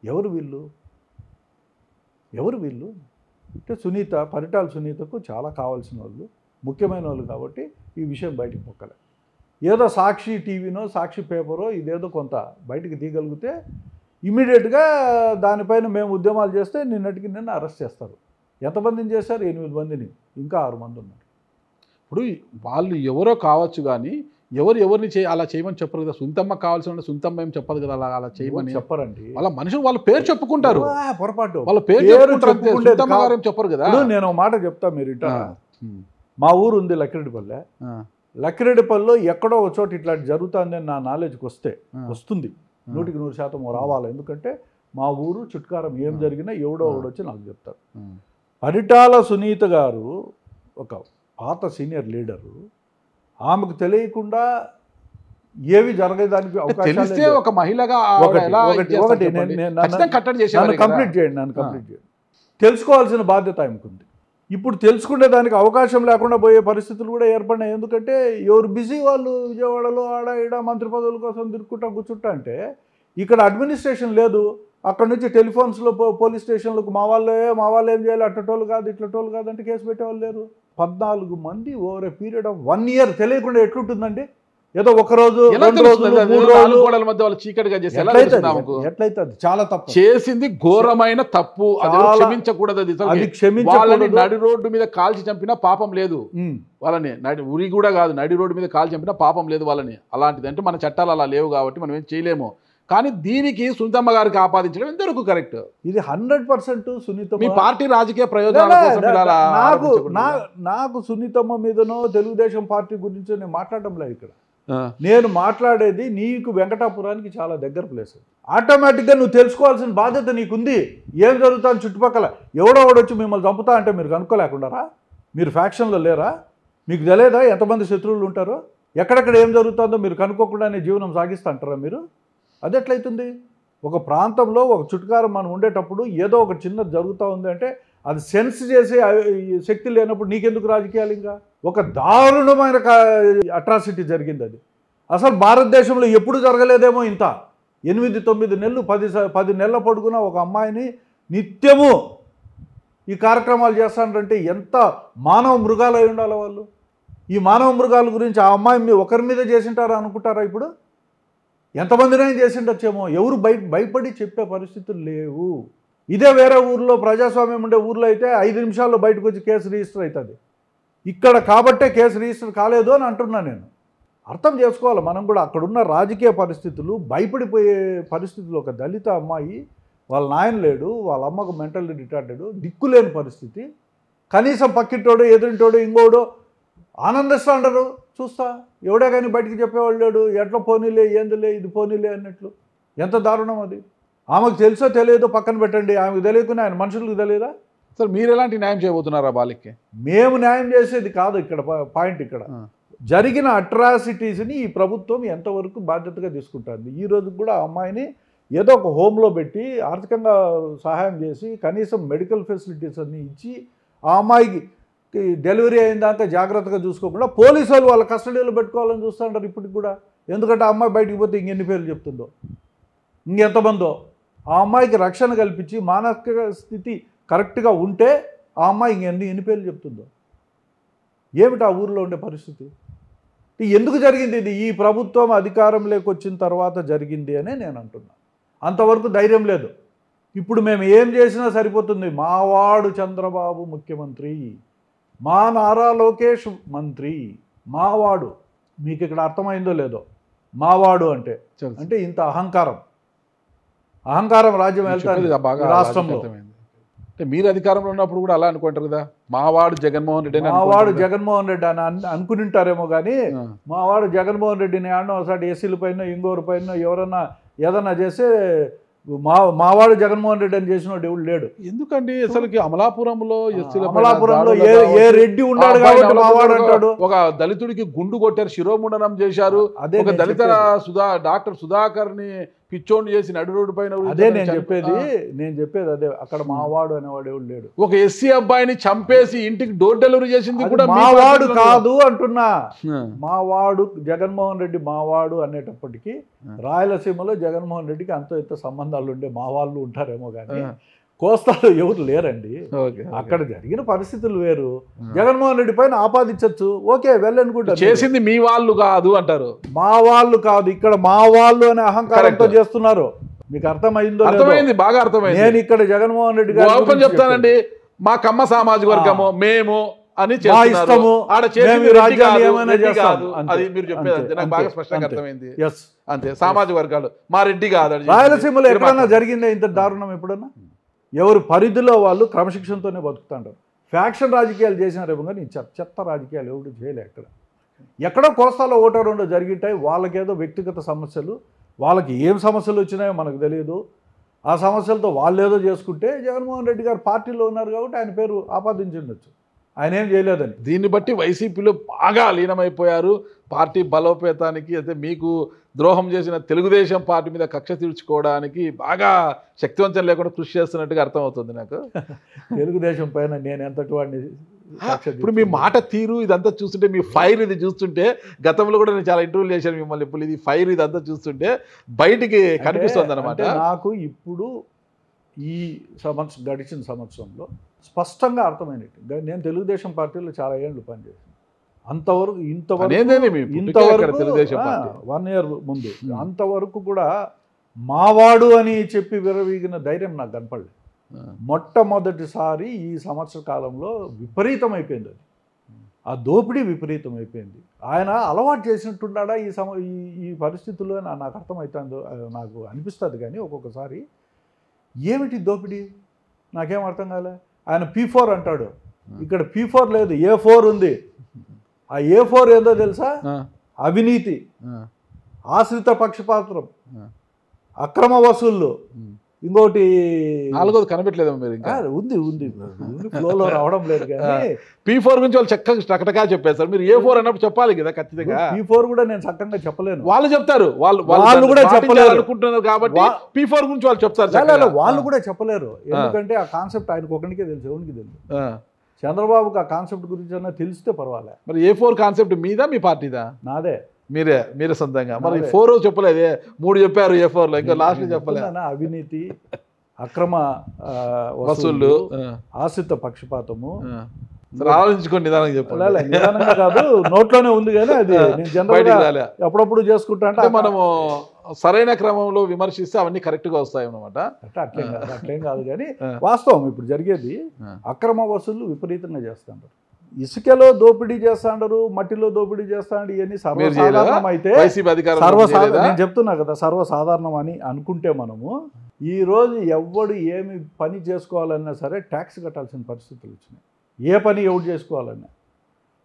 ఎవరు వీళ్ళు? అంటే పరిటాల సునీతకు చాలా కావాల్సిన వాళ్ళు, ముఖ్యమైన వాళ్ళు కాబట్టి ఈ విషయం బయటికి పొక్కలే. ఏదో సాక్షి టీవీనో సాక్షి పేపరో ఇదేదో కొంత బయటికి తీయగలిగితే ఇమీడియట్గా దానిపైన మేము ఉద్యమాలు చేస్తే నిన్నటికి నిన్న అరెస్ట్ చేస్తారు. ఎంతమందిని చేశారు? 8 మందిని, ఇంకా 6 మంది ఉన్నారు. ఇప్పుడు వాళ్ళు ఎవరో కావచ్చు కానీ ఎవరిని అలా చేయమని చెప్పరు కదా. సుంతమ్మ కావాల్సిన సుంతమ్మ ఏం చెప్పదు కదా అలా చేయమని. చెప్పరండి. వాళ్ళ మనుషులు వాళ్ళ పేరు చెప్పుకుంటారు, పొరపాటు. వాళ్ళ పేరు చెప్పరు కదా. నేను ఒక మాట చెప్తా, మీరు ఇట్లా మా ఊరు ఉంది లక్కిరెడ్డిపల్లె. లక్కిరెడ్డిపల్లిలో ఎక్కడో ఒక చోట ఇట్లా జరుగుతుంది అని నా నాలెడ్జ్కి వస్తుంది, 100% రావాలి. ఎందుకంటే మా ఊరు చుట్కారం ఏం జరిగినా ఎవడో ఒకడు వచ్చి నాకు చెప్తారు. పరిటాల సునీత గారు ఒక పాత సీనియర్ లీడరు, ఆమెకు తెలియకుండా ఏవి జరగడానికి అవకాశం. ఒక మహిళగా కంప్లీట్ చేయండి. తెలుసుకోవాల్సిన బాధ్యత ఆమెకుంది. ఇప్పుడు తెలుసుకునే దానికి అవకాశం లేకుండా పోయే పరిస్థితులు కూడా ఏర్పడినాయి. ఎందుకంటే ఎవరు బిజీ వాళ్ళు విజయవాడలో ఆడ ఈడ మంత్రి పదవుల కోసం తిరుక్కుంటా కూర్చుంటా అంటే ఇక్కడ అడ్మినిస్ట్రేషన్ లేదు. అక్కడ నుంచి టెలిఫోన్స్లో పోలీస్ స్టేషన్లకు మా వాళ్ళు ఏం చేయాలి, అట్టటోళ్ళు కాదు ఇట్లటోళ్ళు కాదు అంటే కేసు పెట్టేవాళ్ళు లేరు. 14 మంది over a period of 1 year తెలియకుండా ఎట్లుంటుందండి? ఏదో ఒక రోజు ఎలా 2 రోజులు తెలుస్తుంది? 3 నాలుగు రోజులు గోడల మధ్య వాళ్ళు చీకటిగా చేసి ఎలా ఎట్లయితే తెలుస్తుంది ఆమెకు? ఎట్లయితే అది చాలా తప్పు. చేసింది ఘోరమైన తప్పు, అది చాలా- క్షమించకూడదు. అది అది వాళ్ళని క్షమించకూడదు. నడి రోడ్డు మీద కాల్చి చంపినా పాపం లేదు. ఉమ్. వాళ్ళని ఉరి కూడా కాదు, నడి రోడ్డు మీద కాల్చి చంపినా పాపం లేదు వాళ్ళని. అలాంటిది అంటే మన చట్టాలు అలా లేవు కాబట్టి మనం ఏం చేయలేము. కానీ దీనికి సునీతమ్మ గారికి ఆపాదించడం ఎంతవరకు కరెక్ట్? ఇది 100% సునీతమ్మ. మీ పార్టీ రాజకీయ ప్రయోజనాల కోసం ఇలా నాకు ఆరోపించకూడదు. నాకు సునీతమ్మ మీదనో తెలుగుదేశం పార్టీ గురించి నేను మాట్లాడడం లేదు ఇక్కడ. ఆ. నేను మాట్లాడేది నీకు వెంకటాపురానికి చాలా దగ్గర ప్లేస్. ఆటోమేటిక్గా నువ్వు తెలుసుకోవాల్సిన బాధ్యత నీకుంది. ఏం జరుగుతుంది చుట్టుపక్కల? ఎవడో వచ్చి మిమ్మల్ని చంపుతా అంటే మీరు కనుక్కోలేకుండారా? మీరు ఫ్యాక్షన్లో లేరా? మీకు తెలియదా ఎంతమంది శత్రువులు ఉంటారో? ఎక్కడెక్కడ ఏం జరుగుతుందో మీరు కనుక్కోకుండానే జీవనం సాగిస్తా అంటారా మీరు? అది ఎట్లయితుంది? ఒక ప్రాంతంలో ఒక చుట్టుకారం మనం ఉండేటప్పుడు ఏదో ఒక చిన్నది జరుగుతూ ఉంది అంటే అది సెన్స్ చేసే శక్తి లేనప్పుడు నీకెందుకు రాజకీయాలు? ఇంకా ఒక దారుణమైన అట్రాసిటీ జరిగింది. అది అసలు భారతదేశంలో ఎప్పుడు జరగలేదేమో ఇంత. 8-9 నెలలు 10 నెలల పొడుగున ఒక అమ్మాయిని నిత్యము ఈ కార్యక్రమాలు చేస్తానంటే ఎంత మానవ మృగాలు అయి ఉండాలి వాళ్ళు. ఈ మానవ మృగాల గురించి ఆ అమ్మాయి ఒకరి మీద చేసింటారా అనుకుంటారా? ఇప్పుడు ఎంతమందినైనా చేసిండొచ్చేమో. ఎవరు భయపడి చెప్పే పరిస్థితులు లేవు. ఇదే వేరే ఊర్లో ప్రజాస్వామ్యం ఉండే ఊర్లో అయితే 5 నిమిషాల్లో బయటకు వచ్చి కేసు రిజిస్టర్ అవుతుంది. ఇక్కడ కాబట్టే కేసు రిజిస్టర్ కాలేదు అని అంటున్నా నేను. అర్థం చేసుకోవాలి మనం కూడా. అక్కడున్న రాజకీయ పరిస్థితులు, భయపడిపోయే పరిస్థితులు. ఒక దళిత అమ్మాయి, వాళ్ళ నాయన లేడు, వాళ్ళ అమ్మకు మెంటల్ రిటార్టెడ్, దిక్కులేని పరిస్థితి. కనీసం పక్కింటోడు ఎదురింటోడు ఇంకోడు ఆనందిస్తూ ఉంటారు చూస్తా. ఎవడే కానీ బయటికి చెప్పేవాళ్ళు లేడు. ఎట్లా పోనీలే, ఏందిలే, ఇది పోనీలే అన్నట్లు. ఎంత దారుణం అది. ఆమెకు తెలుసో తెలియదో పక్కన పెట్టండి, ఆమెకు తెలియకుండా ఆయన మనుషులకు తెలియదా? సార్ మీరు ఎలాంటి న్యాయం చేయబోతున్నారా బాలికి? మేము న్యాయం చేసేది కాదు ఇక్కడ పాయింట్. ఇక్కడ జరిగిన అట్రాసిటీస్ని ఈ ప్రభుత్వం ఎంతవరకు బాధ్యతగా తీసుకుంటుంది. ఈ రోజు కూడా ఆ అమ్మాయిని ఏదో ఒక హోమ్లో పెట్టి ఆర్థికంగా సహాయం చేసి కనీసం మెడికల్ ఫెసిలిటీస్ అన్నీ ఇచ్చి ఆ అమ్మాయికి డెలివరీ అయిన దాకా జాగ్రత్తగా చూసుకోకుండా పోలీసు వాళ్ళు వాళ్ళ కస్టడీలో పెట్టుకోవాలని చూస్తుంటారు ఇప్పటికి కూడా. ఎందుకంటే ఆ అమ్మాయి బయటికి పోతే ఇంకెన్ని పేర్లు చెప్తుందో, ఇంకెంతమందో. ఆ అమ్మాయికి రక్షణ కల్పించి మానసిక స్థితి కరెక్ట్గా ఉంటే ఆ అమ్మాయి ఎన్ని పేర్లు చెప్తుందో. ఏమిటి ఆ ఊరిలో ఉండే పరిస్థితి? ఎందుకు జరిగింది ఇది? ఈ ప్రభుత్వం అధికారంలోకి వచ్చిన తర్వాత జరిగింది అనే నేను అంటున్నా. అంతవరకు ధైర్యం లేదు. ఇప్పుడు మేము ఏం చేసినా సరిపోతుంది. మావాడు చంద్రబాబు ముఖ్యమంత్రి, మా నారా లోకేష్ మంత్రి, మావాడు. మీకు ఇక్కడ అర్థమైందో లేదో? మావాడు అంటే అంటే ఇంత అహంకారం రాజ్యం వెళ్తారు రాష్ట్రంలో. అంటే మీరు అధికారంలో ఉన్నప్పుడు కూడా అలా అనుకుంటారు కదా, మావాడు జగన్మోహన్ రెడ్డి, మావాడు జగన్మోహన్ రెడ్డి అని అనుకుని ఉంటారేమో. కానీ మావాడు జగన్మోహన్ రెడ్డిని ఆడడం ఒకసారి ఎస్సీల పైన ఇంకోరి పైన ఎవరన్నా ఏదన్నా చేస్తే మావాడు జగన్మోహన్ రెడ్డి అని చేసిన వాడు ఎవడు లేడు. ఎందుకండి అసలుకి అమలాపురంలో ఏ రెడ్డి ఉన్నాడు కాబట్టి మావాడు అంటాడు. ఒక దళితుడికి గుండు కొట్టారు, శిరోముండనం చేశారు. ఒక దళిత డాక్టర్ సుధాకర్ ని పిచ్చోని చేసి నడు రోడ్డు పైన. అదే నేను చెప్పేది అదే. అక్కడ మావాడు అనేవాడు ఎవడు లేడు. ఒక ఎస్సీ అబ్బాయిని చంపేసి ఇంటికి డోర్ డెలివరీ చేసింది కూడా మావాడు కాదు అంటున్నా. మావాడు జగన్మోహన్ రెడ్డి మావాడు అనేటప్పటికీ రాయలసీమలో జగన్మోహన్ రెడ్డికి అంతో ఇంత సంబంధాలు ఉండే మా వాళ్ళు ఉంటారేమో కానీ కోస్తాలో ఎవరు లేరండి. అక్కడ జరిగిన పరిస్థితులు వేరు. జగన్మోహన్ రెడ్డి పైన ఆపాదించవచ్చు, ఓకే వెళ్ళనుకుంటారు. చేసింది మీ వాళ్ళు కాదు అంటారు. మా వాళ్ళు కాదు, ఇక్కడ మా వాళ్ళు అనే అహంకారంతో చేస్తున్నారు. మీకు అర్థమైందో? అర్థమైంది, బాగా అర్థమైంది. నేను ఇక్కడ జగన్మోహన్ రెడ్డి గారు చెప్తానండి, మా కమ్మ సామాజిక వర్గము మేము అని ఇష్టము, బాగా స్పష్టంగా అర్థమైంది. అంతే, సామాజిక వర్గాలు మా రెడ్డి కాదు. రాయలసీమలో ఎక్కడన్నా జరిగిందే ఇంత దారుణం? ఎప్పుడన్నా ఎవరు పరిధిలో వాళ్ళు క్రమశిక్షణతోనే బతుకుతుంటారు. ఫ్యాక్షన్ రాజకీయాలు చేసినారేమో కానీ చెత్త రాజకీయాలు ఎవరు చేయలే. ఎక్కడో కోస్తాలో ఓటో రెండో జరిగిటాయి. వాళ్ళకేదో వ్యక్తిగత సమస్యలు, వాళ్ళకి ఏం సమస్యలు వచ్చినాయో మనకు తెలియదు. ఆ సమస్యలతో వాళ్ళు ఏదో చేసుకుంటే జగన్మోహన్ రెడ్డి గారు పార్టీలో ఉన్నారు కాబట్టి ఆయన పేరు ఆపాదించుండొచ్చు. ఆయన ఏం చేయలేదని. దీన్ని బట్టి వైసీపీలో బాగా లీనమైపోయారు. పార్టీ బలోపేతానికి, అయితే మీకు ద్రోహం చేసిన తెలుగుదేశం పార్టీ మీద కక్ష తీర్చుకోవడానికి బాగా శక్తివంతం లేకుండా కృషి చేస్తున్నట్టుగా అర్థమవుతుంది నాకు. తెలుగుదేశం పైన నేను ఎంతటి వాడిని. ఇప్పుడు మీ మాట తీరు ఇదంతా చూస్తుంటే, మీ ఫైర్ ఇది చూస్తుంటే, గతంలో కూడా నేను చాలా ఇంటర్వ్యూలు చేశాను మిమ్మల్ని, ఇప్పుడు ఇది ఫైర్ ఇదంతా చూస్తుంటే బయటికి కనిపిస్తుంది అనమాట. నాకు ఇప్పుడు ఈ గడిచిన సంవత్సరంలో స్పష్టంగా అర్థమైనట్టు. నేను తెలుగుదేశం పార్టీలో చాలా ఏళ్ళు పనిచేసాను. అంతవరకు అనేదేమి మీ పుట్టుకే అక్కడ తెలుగుదేశం ఇంతవరకు పార్టీ. 1 year ముందు అంతవరకు కూడా మావాడు అని చెప్పి విరవీగిన ధైర్యం నాకు కనపడలేదు. మొట్టమొదటిసారి ఈ సంవత్సర కాలంలో విపరీతమైపోయింది అది. ఆ దోపిడీ విపరీతమైపోయింది. ఆయన అలవాటు చేసినట్టున్నాడా ఈ పరిస్థితుల్లో నాకు అర్థమవుతుందో నాకు అనిపిస్తుంది. కానీ ఒక్కొక్కసారి ఏమిటి దోపిడీ నాకేం అర్థం కాలే. ఆయన P4 అంటాడు, ఇక్కడ P4 లేదు, A4 ఉంది. ఆ A4 ఏందో తెలుసా? అవినీతి, ఆశ్రిత పక్షపాతం, అక్రమ వసూళ్ళు, ఇంకోటి నాలుగోది కనిపెట్టలేదు మీరు ఇంకా. ఉంది ఫ్లోలో రావడం లేదు. కానీ P4 గురించి వాళ్ళు చక్కగా టకటకా చెప్పేస్తారు. మీరు A4 అన్నప్పుడు చెప్పాలి కదా ఖచ్చితంగా. P4 కూడా నేను చక్కగా చెప్పలేను. వాళ్ళు చెప్తారు, వాళ్ళు కూడా చెప్పలేరు అనుకుంటున్నారు కాబట్టి P4 గురించి వాళ్ళు చెప్తారు. వాళ్ళు కూడా చెప్పలేరు. ఎందుకంటే ఆ కాన్సెప్ట్ ఆయనకు ఒకనికే తెలుసు, ఎవరికి తెలుసు. చంద్రబాబుకి ఆ కాన్సెప్ట్ గురించి అన్నా తెలిస్తే పర్వాలే. మరి A4 కాన్సెప్ట్ మీదా మీ పార్టీదా? నాదే. మీరే సొంతంగా. మరి 4 చెప్పలేదే, 3 చెప్పారు A4 లో, ఇంకా లాస్ట్ చెప్పలేదు. అవినీతి, అక్రమ వసూళ్లు, ఆశ్రిత పక్షపాతము. ఆలోచించుకోండి, నిదానంగా చెప్పాలి. నిదానంగా కాదు, నోట్లోనే ఉంది. కానీ అది నేను జనరల్గా అప్పుడప్పుడు చేసుకుంటా. అంటే మనము సరైన క్రమంలో విమర్శిస్తే అవన్నీ కరెక్ట్ గా వస్తాయి అన్నమాట. అట్లేం కాదు. కానీ వాస్తవం ఇప్పుడు జరిగేది అక్రమ వసూళ్లు విపరీతంగా చేస్తుంటారు. ఇసుకలో దోపిడీ చేస్తాంటారు, మట్టిలో దోపిడీ చేస్తాంటారు. ఇవన్నీ సర్వసాధారణం. అయితే నేను చెప్తున్నా కదా, సర్వసాధారణం అని అనుకుంటే మనము ఈ రోజు ఎవడు ఏమి పని చేసుకోవాలన్నా సరే ట్యాక్స్ కట్టాల్సిన పరిస్థితులు వచ్చినాయి. ఏ పని ఎవడు చేసుకోవాలన్నా,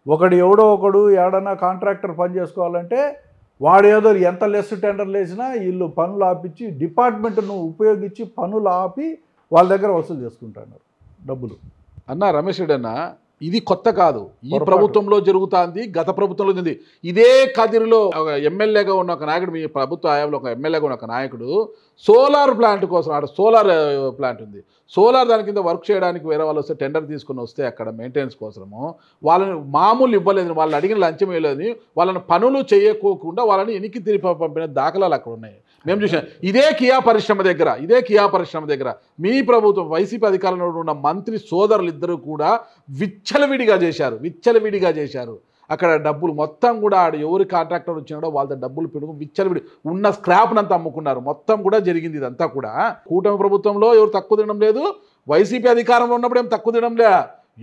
ఒకడు ఏడన్నా కాంట్రాక్టర్ పని చేసుకోవాలంటే వాడు ఏదో ఎంత లెస్ టెండర్లు వేసినా వీళ్ళు పనులు ఆపించి డిపార్ట్మెంట్ను ఉపయోగించి పనులు ఆపి వాళ్ళ దగ్గర వసూలు చేసుకుంటున్నారు డబ్బులు. అన్న రమేష్ రెడ్డి అన్న, ఇది కొత్త కాదు, ఈ ప్రభుత్వంలో జరుగుతుంది, గత ప్రభుత్వంలో ఉంది. ఇదే కదిరిలో ఒక ఎమ్మెల్యేగా ఉన్న ఒక నాయకుడు, మీ ప్రభుత్వ హయాంలో ఒక ఎమ్మెల్యేగా ఉన్న ఒక నాయకుడు సోలార్ ప్లాంట్ కోసం, ఆడ సోలార్ ప్లాంట్ ఉంది, సోలార్ దాని కింద వర్క్ చేయడానికి వేరే వాళ్ళు వస్తే టెండర్ తీసుకుని వస్తే అక్కడ మెయింటెనెన్స్ కోసము వాళ్ళని మామూలు ఇవ్వలేదు, వాళ్ళని అడిగిన లంచం ఇవ్వలేదని వాళ్ళని పనులు చేయకోకుండా వాళ్ళని ఎనికి తిరిగి పంపిన దాఖలాలు అక్కడ ఉన్నాయి. మేము చూసాం. ఇదే కియా పరిశ్రమ దగ్గర మీ ప్రభుత్వం వైసీపీ అధికారంలో ఉన్న మంత్రి సోదరులు ఇద్దరు కూడా విచ్చలవిడిగా చేశారు. అక్కడ డబ్బులు మొత్తం కూడా ఆడ ఎవరి కాంట్రాక్టర్ వచ్చినాడో వాళ్ళ డబ్బులు పెట్టుకుని విచ్చలవిడి ఉన్న స్క్రాప్నంతా అమ్ముకున్నారు. మొత్తం కూడా జరిగింది ఇదంతా కూడా. కూటమి ప్రభుత్వంలో ఎవరు తక్కువ తినడం లేదు, వైసీపీ అధికారంలో ఉన్నప్పుడు ఏం తక్కువ తినడం లే.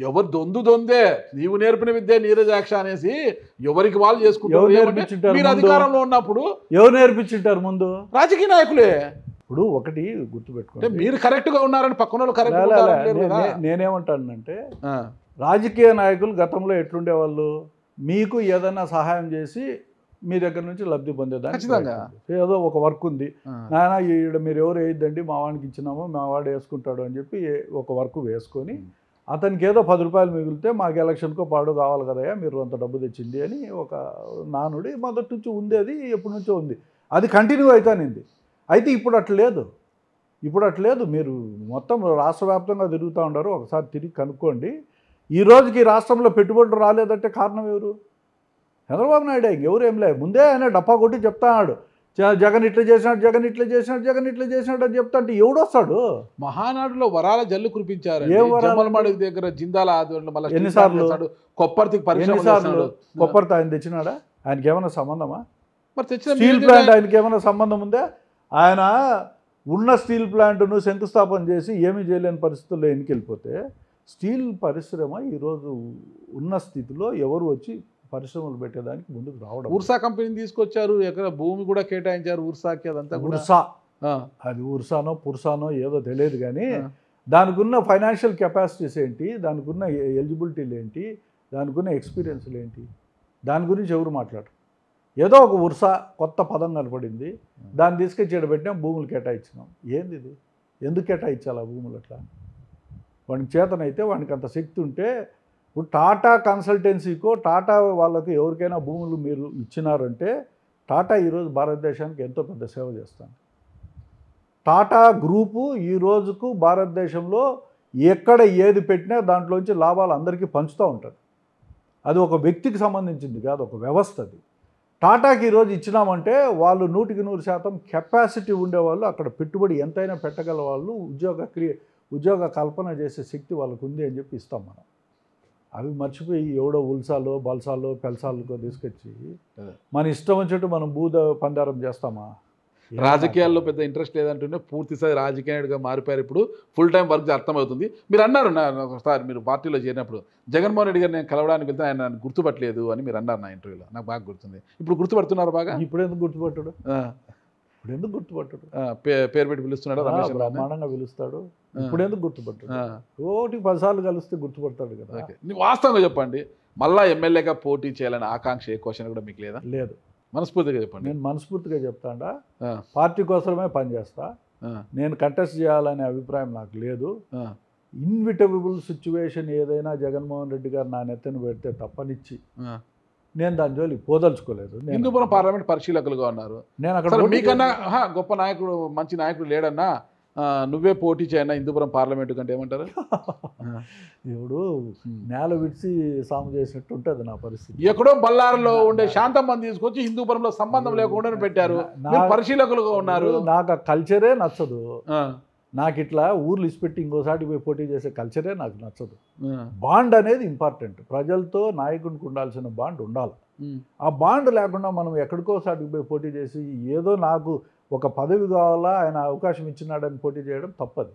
ఎవరు దొందే, నీవు నేర్పిన విద్య నీరజాక్ష అనేసి ఎవరికి వాళ్ళు చేసుకుంటారు. మీరు అధికారంలో ఉన్నప్పుడు ఎవరు నేర్పించుంటారు? ముందు రాజకీయ నాయకులే. ఇప్పుడు ఒకటి గుర్తుపెట్టుకుంటే, మీరు కరెక్ట్ గా ఉన్నారని పక్కన వాళ్ళు కరెక్ట్. నేనేమంటానంటే, రాజకీయ నాయకులు గతంలో ఎట్లుండేవాళ్ళు, మీకు ఏదైనా సహాయం చేసి మీ దగ్గర నుంచి లబ్ధి పొందేదాన్ని. ఏదో ఒక వర్క్ ఉంది, నాయన ఈడ మీరు ఎవరు వేయద్దండి, మా వాడికి ఇచ్చినామో మా వాడు వేసుకుంటాడు అని చెప్పి ఒక వర్క్ వేసుకొని అతనికి ఏదో 10 రూపాయలు మిగిలితే మాకు ఎలక్షన్కో పాడు కావాలి కదయ్యా, మీరు అంత డబ్బు తెచ్చింది అని ఒక నానుడి మొదటి నుంచి ఉంది. అది ఎప్పటి నుంచో ఉంది, అది కంటిన్యూ అవుతానింది. అయితే ఇప్పుడు అట్లేదు. మీరు మొత్తం రాష్ట్ర వ్యాప్తంగా తిరుగుతూ ఉన్నారు, ఒకసారి తిరిగి కనుక్కోండి. ఈ రోజుకి రాష్ట్రంలో పెట్టుబడులు రాలేదంటే కారణం ఎవరు? చంద్రబాబు నాయుడు. ఇంకెవరు ఏం లేదు. ముందే ఆయన డప్పా కొట్టి చెప్తాడు, జగన్ ఇట్లా చేసినాడు అని చెప్తా. అంటే ఎవడొస్తాడు? మహానాడులో వరాల జల్లు కురిపించారు. దగ్గర జిందాల ఆధ్వర్యంలో ఎన్నిసార్లు కొప్పర్తి ఆయన తెచ్చినాడా? ఆయనకి ఏమైనా సంబంధమా? మరి తెచ్చిన స్టీల్ ప్లాంట్ ఆయనకి ఏమైనా సంబంధం ఉందా? ఆయన ఉన్న స్టీల్ ప్లాంట్ను శంకుస్థాపన చేసి ఏమీ చేయలేని పరిస్థితుల్లో ఎన్నికెళ్ళిపోతే, స్టీల్ పరిశ్రమ ఈరోజు ఉన్న స్థితిలో ఎవరు వచ్చి పరిశ్రమలు పెట్టేదానికి ముందుకు రావడం. ఉర్సా కంపెనీని తీసుకొచ్చారు, ఎక్కడ భూమి కూడా కేటాయించారు ఉర్సాకి. అదంతా అది ఉర్సానో పుర్సానో ఏదో తెలియదు. కానీ దానికి ఉన్న ఫైనాన్షియల్ కెపాసిటీస్ ఏంటి, దానికి ఉన్న ఎలిజిబిలిటీలు ఏంటి, దానికి ఉన్న ఎక్స్పీరియన్స్లు ఏంటి, దాని గురించి ఎవరు మాట్లాడరు. ఏదో ఒక ఉర్సా కొత్త పదం కనపడింది, దాన్ని తీసుకొచ్చి పెట్టినాం, భూములు కేటాయించినాం. ఏంది ఇది? ఎందుకు కేటాయించాలి ఆ భూములు? అట్లా వాడికి చేతనైతే, వాడికి అంత శక్తి ఉంటే, ఇప్పుడు టాటా కన్సల్టెన్సీకో టాటా వాళ్ళకి ఎవరికైనా భూములు మీరు ఇచ్చినారంటే, టాటా ఈరోజు భారతదేశానికి ఎంతో పెద్ద సేవ చేస్తాను. టాటా గ్రూపు ఈ రోజుకు భారతదేశంలో ఎక్కడ ఏది పెట్టినా దాంట్లోంచి లాభాలు అందరికీ పంచుతూ ఉంటుంది. అది ఒక వ్యక్తికి సంబంధించింది కాదు, ఒక వ్యవస్థ. అది టాటాకి ఈరోజు ఇచ్చినామంటే వాళ్ళు 100% కెపాసిటీ ఉండేవాళ్ళు, అక్కడ పెట్టుబడి ఎంతైనా పెట్టగల వాళ్ళు, ఉద్యోగ కల్పన చేసే శక్తి వాళ్ళకు ఉంది అని చెప్పి ఇస్తాం మనం. అవి మర్చిపోయి ఎవడో ఉల్సాలో బల్సాలో పెల్సాలకో తీసుకొచ్చి మన ఇష్టం వచ్చినట్టు మనం పందారం చేస్తామా? రాజకీయాల్లో పెద్ద ఇంట్రెస్ట్ లేదంటూనే పూర్తిస్థాయి రాజకీయాలుగా మారిపోయారు. ఇప్పుడు ఫుల్ టైం వర్క్ అర్థమవుతుంది. మీరు అన్నారు ఒకసారి మీరు పార్టీలో చేరినప్పుడు జగన్మోహన్ రెడ్డి గారు నేను కలవడానికి వెళ్తే ఆయన నన్ను గుర్తుపట్టలేదు అని మీరు అన్నారు నా ఇంటర్వ్యూలో. నాకు బాగా గుర్తుంది. ఇప్పుడు గుర్తుపడుతున్నారు బాగా? ఇప్పుడు ఎందుకు గుర్తుపట్టడు? ఇప్పుడు ఎందుకు గుర్తుపట్టడు? పేరు పెట్టి పిలుస్తున్నాడు, రమేష్ బ్రహ్మాండంగా పిలుస్తాడు. ఇప్పుడు ఎందుకు గుర్తుపట్టడు? 10 సార్లు కలిస్తే గుర్తుపడతాడు కదా. వాస్తవంగా చెప్పండి, మళ్ళా ఎమ్మెల్యేగా పోటీ చేయాలని ఆకాంక్ష ఏ క్వశ్చన్ కూడా మీకు లేదా? లేదు. మనస్ఫూర్తిగా చెప్పండి. నేను మనస్ఫూర్తిగా చెప్తాడా, పార్టీ కోసమే పనిచేస్తా. నేను కంటెస్ట్ చేయాలనే అభిప్రాయం నాకు లేదు. ఇన్విటబుల్ సిచ్యువేషన్ ఏదైనా జగన్మోహన్ రెడ్డి గారు నా నెత్తను పెడితే తప్పనిచ్చి నేను దాని జోలికి పోదలుచుకోలేదు. హిందూపురం పార్లమెంట్ పరిశీలకులుగా ఉన్నారు. నేను అక్కడ మీకన్నా గొప్ప నాయకుడు, మంచి నాయకుడు లేడన్నా నువ్వే పోటీ చేయన్నా హిందూపురం పార్లమెంటు కంటే ఏమంటారు? ఇప్పుడు నేల విడిచి సాము చేసినట్టు ఉంటుంది నా పరిస్థితి. ఎక్కడో బళ్ళారులో ఉండే శాంతమ్మని తీసుకొచ్చి హిందూపురంలో సంబంధం లేకుండా పెట్టారు. పరిశీలకులుగా ఉన్నారు. నాకు ఆ కల్చరే నచ్చదు. నాకు ఇట్లా ఊర్లు ఇసిపెట్టి ఇంకోసారి పోయి పోటీ చేసే కల్చరే నాకు నచ్చదు. బాండ్ అనేది ఇంపార్టెంట్. ప్రజలతో నాయకునికి ఉండాల్సిన బాండ్ ఉండాలి. ఆ బాండ్ లేకుండా మనం ఎక్కడికోసారికి పోయి పోటీ చేసి ఏదో నాకు ఒక పదవి కావాలా, ఆయన అవకాశం ఇచ్చినాడని పోటీ చేయడం తప్పదు.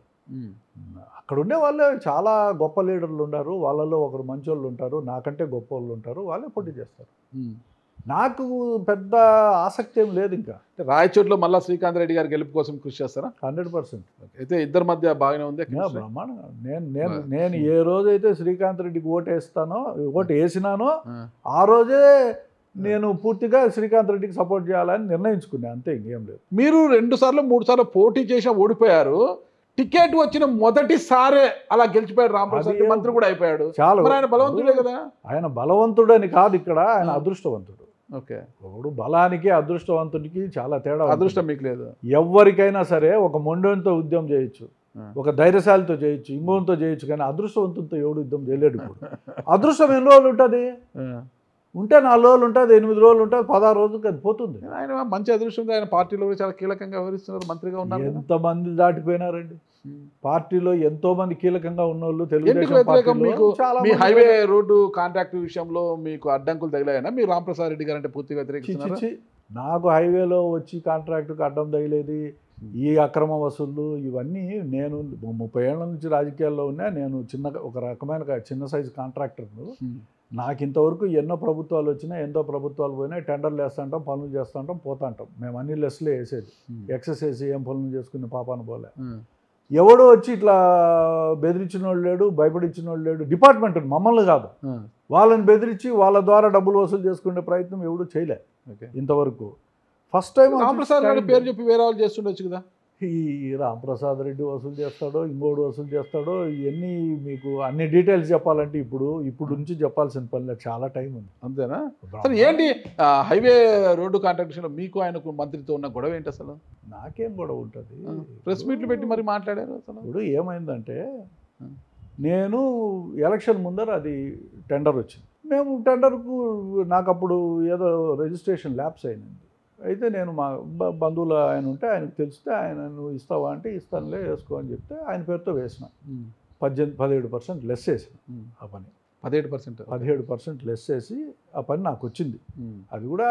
అక్కడ ఉండే వాళ్ళే చాలా గొప్ప లీడర్లు ఉన్నారు. వాళ్ళలో ఒకరు మంచి వాళ్ళు ఉంటారు, నాకంటే గొప్ప వాళ్ళు ఉంటారు. వాళ్ళే పోటీ చేస్తారు. నాకు పెద్ద ఆసక్తి ఏం లేదు. ఇంకా రాయచోట్లో మళ్ళీ శ్రీకాంత్ రెడ్డి గారి గెలుపు కోసం కృషి చేస్తారా? 100%. అయితే ఇద్దరి మధ్య బాగానే ఉంది. బ్రహ్మాండంగా. నేను ఏ రోజైతే శ్రీకాంత్ రెడ్డికి ఓటు వేసినానో ఆ రోజే నేను పూర్తిగా శ్రీకాంత్ రెడ్డికి సపోర్ట్ చేయాలని నిర్ణయించుకున్నాను. అంతే, ఇంకేం లేదు. మీరు 2 సార్లు 3 సార్లు పోటీ చేసి ఓడిపోయారు. టికెట్ వచ్చిన మొదటిసారే అలా గెలిచిపోయాడు. రామప్రసాద్ మంత్రి కూడా అయిపోయాడు. చాలా ఆయన బలవంతుడే కదా. ఆయన బలవంతుడని కాదు, ఇక్కడ ఆయన అదృష్టవంతుడు. ఓకే, ఇప్పుడు బలానికి అదృష్టవంతుడికి చాలా తేడా. అదృష్టం మీకు లేదు. ఎవరికైనా సరే ఒక మొండంతో ఉద్యమం చేయొచ్చు, ఒక ధైర్యశాలితో చేయొచ్చు, ఇంకోతో చేయొచ్చు, కానీ అదృష్టవంతులతో ఎవడు యుద్ధం చేయలేడు. ఇప్పుడు అదృష్టం ఎన్ని రోజులు ఉంటుంది? ఉంటే 4 రోజులు ఉంటుంది, 8 రోజులు ఉంటుంది, 16 రోజులకి అది పోతుంది. ఆయన మంచి అదృష్టంగా ఆయన పార్టీలో కూడా చాలా కీలకంగా వ్యవహరిస్తున్నారు, మంత్రిగా ఉన్నారు. ఎంతమంది దాటిపోయినారండి పార్టీలో, ఎంతో మంది కీలకంగా ఉన్నోళ్ళు. మీ హైవే రోడ్డు కాంట్రాక్ట్ విషయంలో మీకు అడ్డంకులు తగిలాయనా? మీరు రామప్రసాద్ రెడ్డి గారు అంటే పూర్తిగా వ్యతిరేకించి? నాకు హైవేలో వచ్చి కాంట్రాక్టుకు అడ్డం తగిలేది, ఈ అక్రమ వసూళ్ళు, ఇవన్నీ నేను 30 ఏళ్ల నుంచి రాజకీయాల్లో ఉన్నా. నేను ఒక రకమైన చిన్న సైజు కాంట్రాక్టర్ను. నాకు ఇంతవరకు ఎన్నో ప్రభుత్వాలు వచ్చినా, ఎంతో ప్రభుత్వాలు పోయినా, టెండర్లు వేస్తుంటాం, పనులు చేస్తుంటాం, పోతుంటాం. మేము అన్ని లెస్లే వేసేది. ఎక్సెస్ వేసి ఏం పనులు చేసుకునే పాపాన పోలే. ఎవడో వచ్చి ఇట్లా బెదిరించిన వాళ్ళు లేడు, భయపడించిన వాళ్ళు లేడు. డిపార్ట్మెంట్ మమ్మల్ని కాదు, వాళ్ళని బెదిరించి వాళ్ళ ద్వారా డబ్బులు వసూలు చేసుకునే ప్రయత్నం ఎవడూ చేయలే ఇంతవరకు. ఫస్ట్ టైం రామప్రసాద్ రెడ్డి పేరు చెప్పి వేరే వాళ్ళు చేస్తుండొచ్చు కదా. ఈ రామప్రసాద్ రెడ్డి వసూలు చేస్తాడో, ఇంకోడు వసూలు చేస్తాడో, ఇవన్నీ మీకు అన్ని డీటెయిల్స్ చెప్పాలంటే ఇప్పుడు నుంచి చెప్పాల్సిన పని చాలా టైం ఉంది. అంతేనా? అసలు ఏంటి హైవే రోడ్డు కాంట్రాక్షన్ మీకు ఆయనకు మంత్రితో ఉన్న గొడవ ఏంటి? అసలు నాకేం గొడవ ఉంటుంది? ప్రెస్ మీట్లు పెట్టి మరి మాట్లాడారు. అసలు ఇప్పుడు ఏమైందంటే, నేను ఎలక్షన్ ముందర అది టెండర్ వచ్చింది. మేము టెండర్కు నాకు అప్పుడు ఏదో రిజిస్ట్రేషన్ ల్యాప్స్ అయినండి. అయితే నేను మా బంధువులు ఆయన ఉంటే ఆయనకు తెలిస్తే, ఆయన నువ్వు ఇస్తావా అంటే ఇస్తానులే, వేసుకో అని చెప్తే ఆయన పేరుతో వేసిన. 17% లెస్ వేసిన ఆ పని. 17% లెస్ వేసి ఆ పని నాకు వచ్చింది. అది కూడా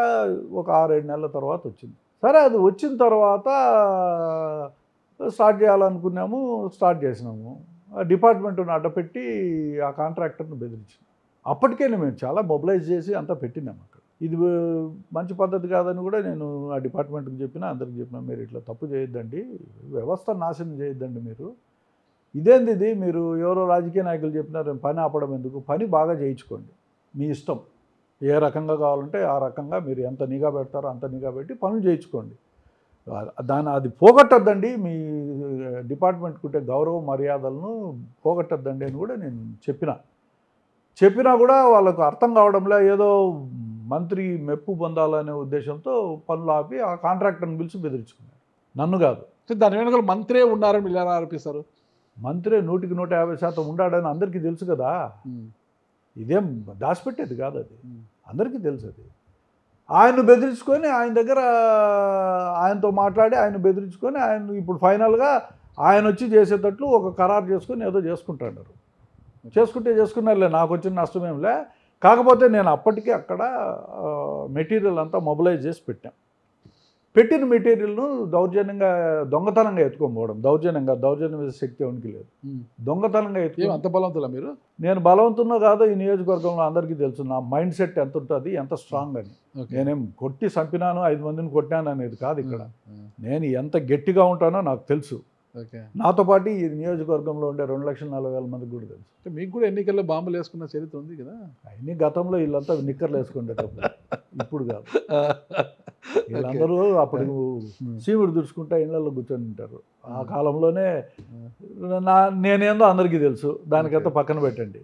ఒక 6-7 నెలల తర్వాత వచ్చింది. సరే, అది వచ్చిన తర్వాత స్టార్ట్ చేయాలనుకున్నాము, స్టార్ట్ చేసినాము. ఆ డిపార్ట్మెంట్ను అడ్డపెట్టి ఆ కాంట్రాక్టర్ను బెదిరించాము. అప్పటికే మేము చాలా మొబిలైజ్ చేసి అంతా పెట్టినాము అక్కడ. ఇది మంచి పద్ధతి కాదని కూడా నేను ఆ డిపార్ట్మెంట్కి చెప్పినా, అందరికి చెప్పినా, మీరు ఇట్లా తప్పు చేయొద్దండి, వ్యవస్థ నాశనం చేయొద్దండి. ఇదేంది ఇది, మీరు ఎవరో రాజకీయ నాయకులు చెప్పినారు పని ఆపడం ఎందుకు? పని బాగా చేయించుకోండి, మీ ఇష్టం. ఏ రకంగా కావాలంటే ఆ రకంగా మీరు ఎంత నిఘా పెడతారో అంత నిఘా పెట్టి పనులు చేయించుకోండి. అది పోగొట్టద్దండి, మీ డిపార్ట్మెంట్కి ఉంటే గౌరవ మర్యాదలను పోగొట్టద్దండి అని కూడా నేను చెప్పినా కూడా వాళ్ళకు అర్థం కావడంలో ఏదో మంత్రి మెప్పు పొందాలనే ఉద్దేశంతో పనులు ఆపి ఆ కాంట్రాక్టర్ని పిలిచి బెదిరించుకున్నారు. నన్ను కాదు. దాని వెనక మంత్రే ఉన్నారని మీరు ఎలా ఆరోపిస్తారు? మంత్రే 100% ఉన్నాడని అందరికీ తెలుసు కదా. ఇదేం దాచిపెట్టేది కాదు, అది అందరికీ తెలుసు. అది ఆయన్ను బెదిరించుకొని, ఆయన దగ్గర ఆయనతో మాట్లాడి ఆయన బెదిరించుకొని, ఆయన ఇప్పుడు ఫైనల్గా ఆయన వచ్చి చేసేటట్లు ఒక ఖరారు చేసుకొని ఏదో చేసుకుంటున్నారు. చేసుకున్నారులే, నాకు వచ్చిన నష్టమేంలే. కాకపోతే నేను అప్పటికే అక్కడ మెటీరియల్ అంతా మొబిలైజ్ చేసి పెట్టిన మెటీరియల్ను దౌర్జన్యంగా దొంగతనంగా ఎత్తుకోకపోవడం. దౌర్జన్యం మీద శక్తి ఎవరికి లేదు. దొంగతనంగా అంత బలవంతులా మీరు? నేను బలవంతున్నా కాదో ఈ నియోజకవర్గంలో అందరికీ తెలుసు నా మైండ్ సెట్ ఎంత ఉంటుంది, ఎంత స్ట్రాంగ్ అని. నేనేం కొట్టి చంపినాను, 5 మందిని కొట్టాను అనేది కాదు ఇక్కడ. నేను ఎంత గట్టిగా ఉంటానో నాకు తెలుసు. నాతో పాటు ఈ నియోజకవర్గంలో ఉండే 2,40,000 మందికి కూడా తెలుసు. మీకు కూడా ఎన్నికల్లో బాంబులు వేసుకున్న చరిత్ర ఉంది కదా? అన్ని గతంలో వీళ్ళంతా నిక్కర్లు వేసుకుంటేటప్పుడు, ఇప్పుడు కాదు. వీళ్ళందరూ అప్పుడు సీముడు దుడుచుకుంటా ఇళ్లలో కూర్చొని ఉంటారు. ఆ కాలంలోనే నేనేందో అందరికీ తెలుసు. దానికంతా పక్కన పెట్టండి.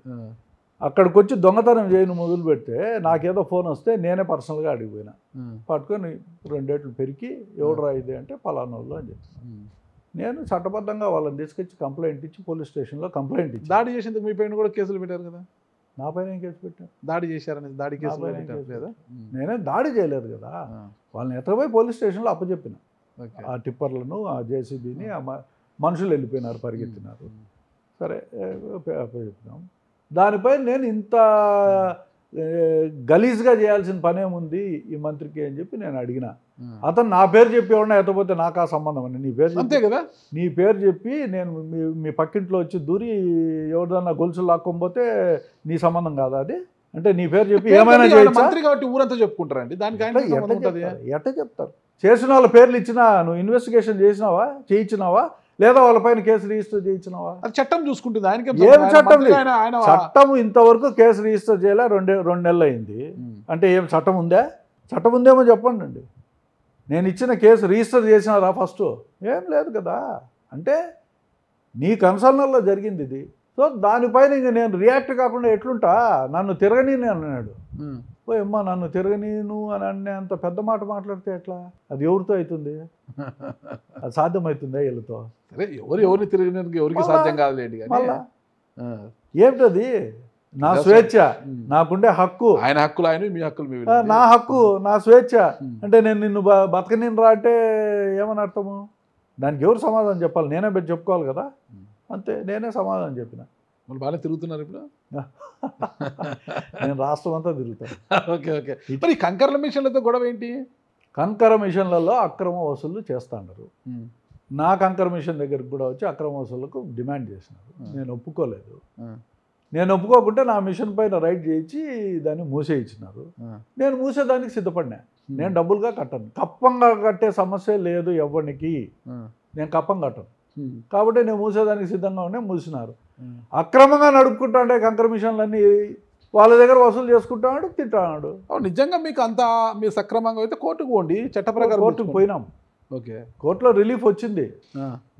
అక్కడికి వచ్చి దొంగతనం చేయను మొదలు పెడితే నాకేదో ఫోన్ వస్తే నేనే పర్సనల్గా అడిగిపోయినా. పట్టుకొని 2 ఏట్లు పెరిగి ఎవడు రా ఇది అంటే పలానా వాళ్ళు అని చెప్పి నేను చట్టబద్ధంగా వాళ్ళని తీసుకొచ్చి కంప్లైంట్ ఇచ్చి పోలీస్ స్టేషన్లో కంప్లైంట్ ఇచ్చి. దాడి చేసేందుకు మీ పైన కూడా కేసులు పెట్టారు కదా? నా పైన ఏం కేసు పెట్టాను? దాడి చేశారనేది దాడి కేసు లేదా? నేనేం దాడి చేయలేదు కదా. వాళ్ళని ఎత్తపోయి పోలీస్ స్టేషన్లో అప్పచెప్పిన. ఆ టిప్పర్లను, ఆ జేసీబీని, ఆ మనుషులు వెళ్ళిపోయినారు, పరిగెత్తినారు. సరే అప్పచెప్పినాం. దానిపై నేను ఇంత గలీజ్గా చేయాల్సిన పనేముంది ఈ మంత్రికి అని చెప్పి నేను అడిగిన. అతను నా పేరు చెప్పి ఎవడన్నా ఎత్తపోతే నాకు ఆ సంబంధం అండి. నీ పేరు అంతే కదా, నీ పేరు చెప్పి నేను మీ పక్కింట్లో వచ్చి దూరి ఎవరిదన్నా గొలుసులు లాక్కోకపోతే నీ సంబంధం కాదా అది? అంటే నీ పేరు చెప్పి ఏమైనా చేయొచ్చా? మంత్రి కాబట్టి ఊరంతా చెప్పుకుంటారండి. దానికి ఎట్ట చెప్తారు? చేసిన వాళ్ళ పేర్లు ఇచ్చినా నువ్వు ఇన్వెస్టిగేషన్ చేసినావా, చేయించినావా, లేదా వాళ్ళపైన కేసు రిజిస్టర్ చేయించినావా? అది చట్టం చూసుకుంటుంది. ఆయనకి ఏం చట్టం లేదు. చట్టం ఇంతవరకు కేసు రిజిస్టర్ చేయలే. 2 నెలలు అయింది. అంటే ఏం చట్టం ఉందా? చట్టం ఉందేమో చెప్పండి అండి. నేను ఇచ్చిన కేసు రిజిస్టర్ చేసినారా ఫస్ట్? ఏం లేదు కదా. అంటే నీ కన్సర్న్లో జరిగింది ఇది. సో దానిపైన ఇంక నేను రియాక్ట్ కాకుండా ఎట్లుంటా? నన్ను తిరగనీని అన్నాడు. ఓ అమ్మా, నన్ను తిరగనీను అని అనే అంత పెద్ద మాట మాట్లాడితే ఎట్లా? అది ఎవరితో అవుతుంది? అది సాధ్యమవుతుందా వీళ్ళతో? సరే, ఎవరిని తిరగడానికి ఎవరికి సాధ్యం కాదులేండి. ఏమిటది? నా స్వేచ్ఛ, నాకుండే హక్కు. ఆయన హక్కులు ఆయన, మీ హక్కులు మీ. నా హక్కు, నా స్వేచ్ఛ. అంటే నేను నిన్ను బతకనిరా అంటే ఏమని అర్థము? దానికి ఎవరు సమాధానం చెప్పాలి? నేనే పెట్టి చెప్పుకోవాలి కదా. అంతే, నేనే సమాధానం చెప్పిన. వాళ్ళు బాగానే తిరుగుతున్నారు ఇప్పుడు. నేను రాష్ట్రం అంతా తిరుగుతాను. ఓకే. మరి కంకర్ల మిషన్లతో గొడవ ఏంటి? కంకర మిషన్లలో అక్రమ వసూళ్లు చేస్తాండారు. నా కంకర మిషన్ దగ్గరికి కూడా వచ్చి అక్రమ వసూళ్లకు డిమాండ్ చేసినారు. నేను ఒప్పుకోలేదు. నేను ఒప్పుకోకుంటే నా మిషన్ పైన రైడ్ చేయించి దాన్ని మూసేయించినారు. నేను మూసేదానికి సిద్ధపడినా. నేను డబ్బులుగా కట్టను. కప్పంగా కట్టే సమస్య లేదు ఎవరికి. నేను కప్పం కట్టను కాబట్టి నేను మూసేదానికి సిద్ధంగా ఉండే మూసినారు. అక్రమంగా నడుపుకుంటా అంటే కంకర మిషన్లన్నీ వాళ్ళ దగ్గర వసూలు చేసుకుంటాడు, తింటాడు. నిజంగా మీకు అంత మీరు సక్రమంగా అయితే కోర్టుకు పోండి, చట్ట ప్రకారం. కోర్టుకు పోయినాం. ఓకే, కోర్టులో రిలీఫ్ వచ్చింది.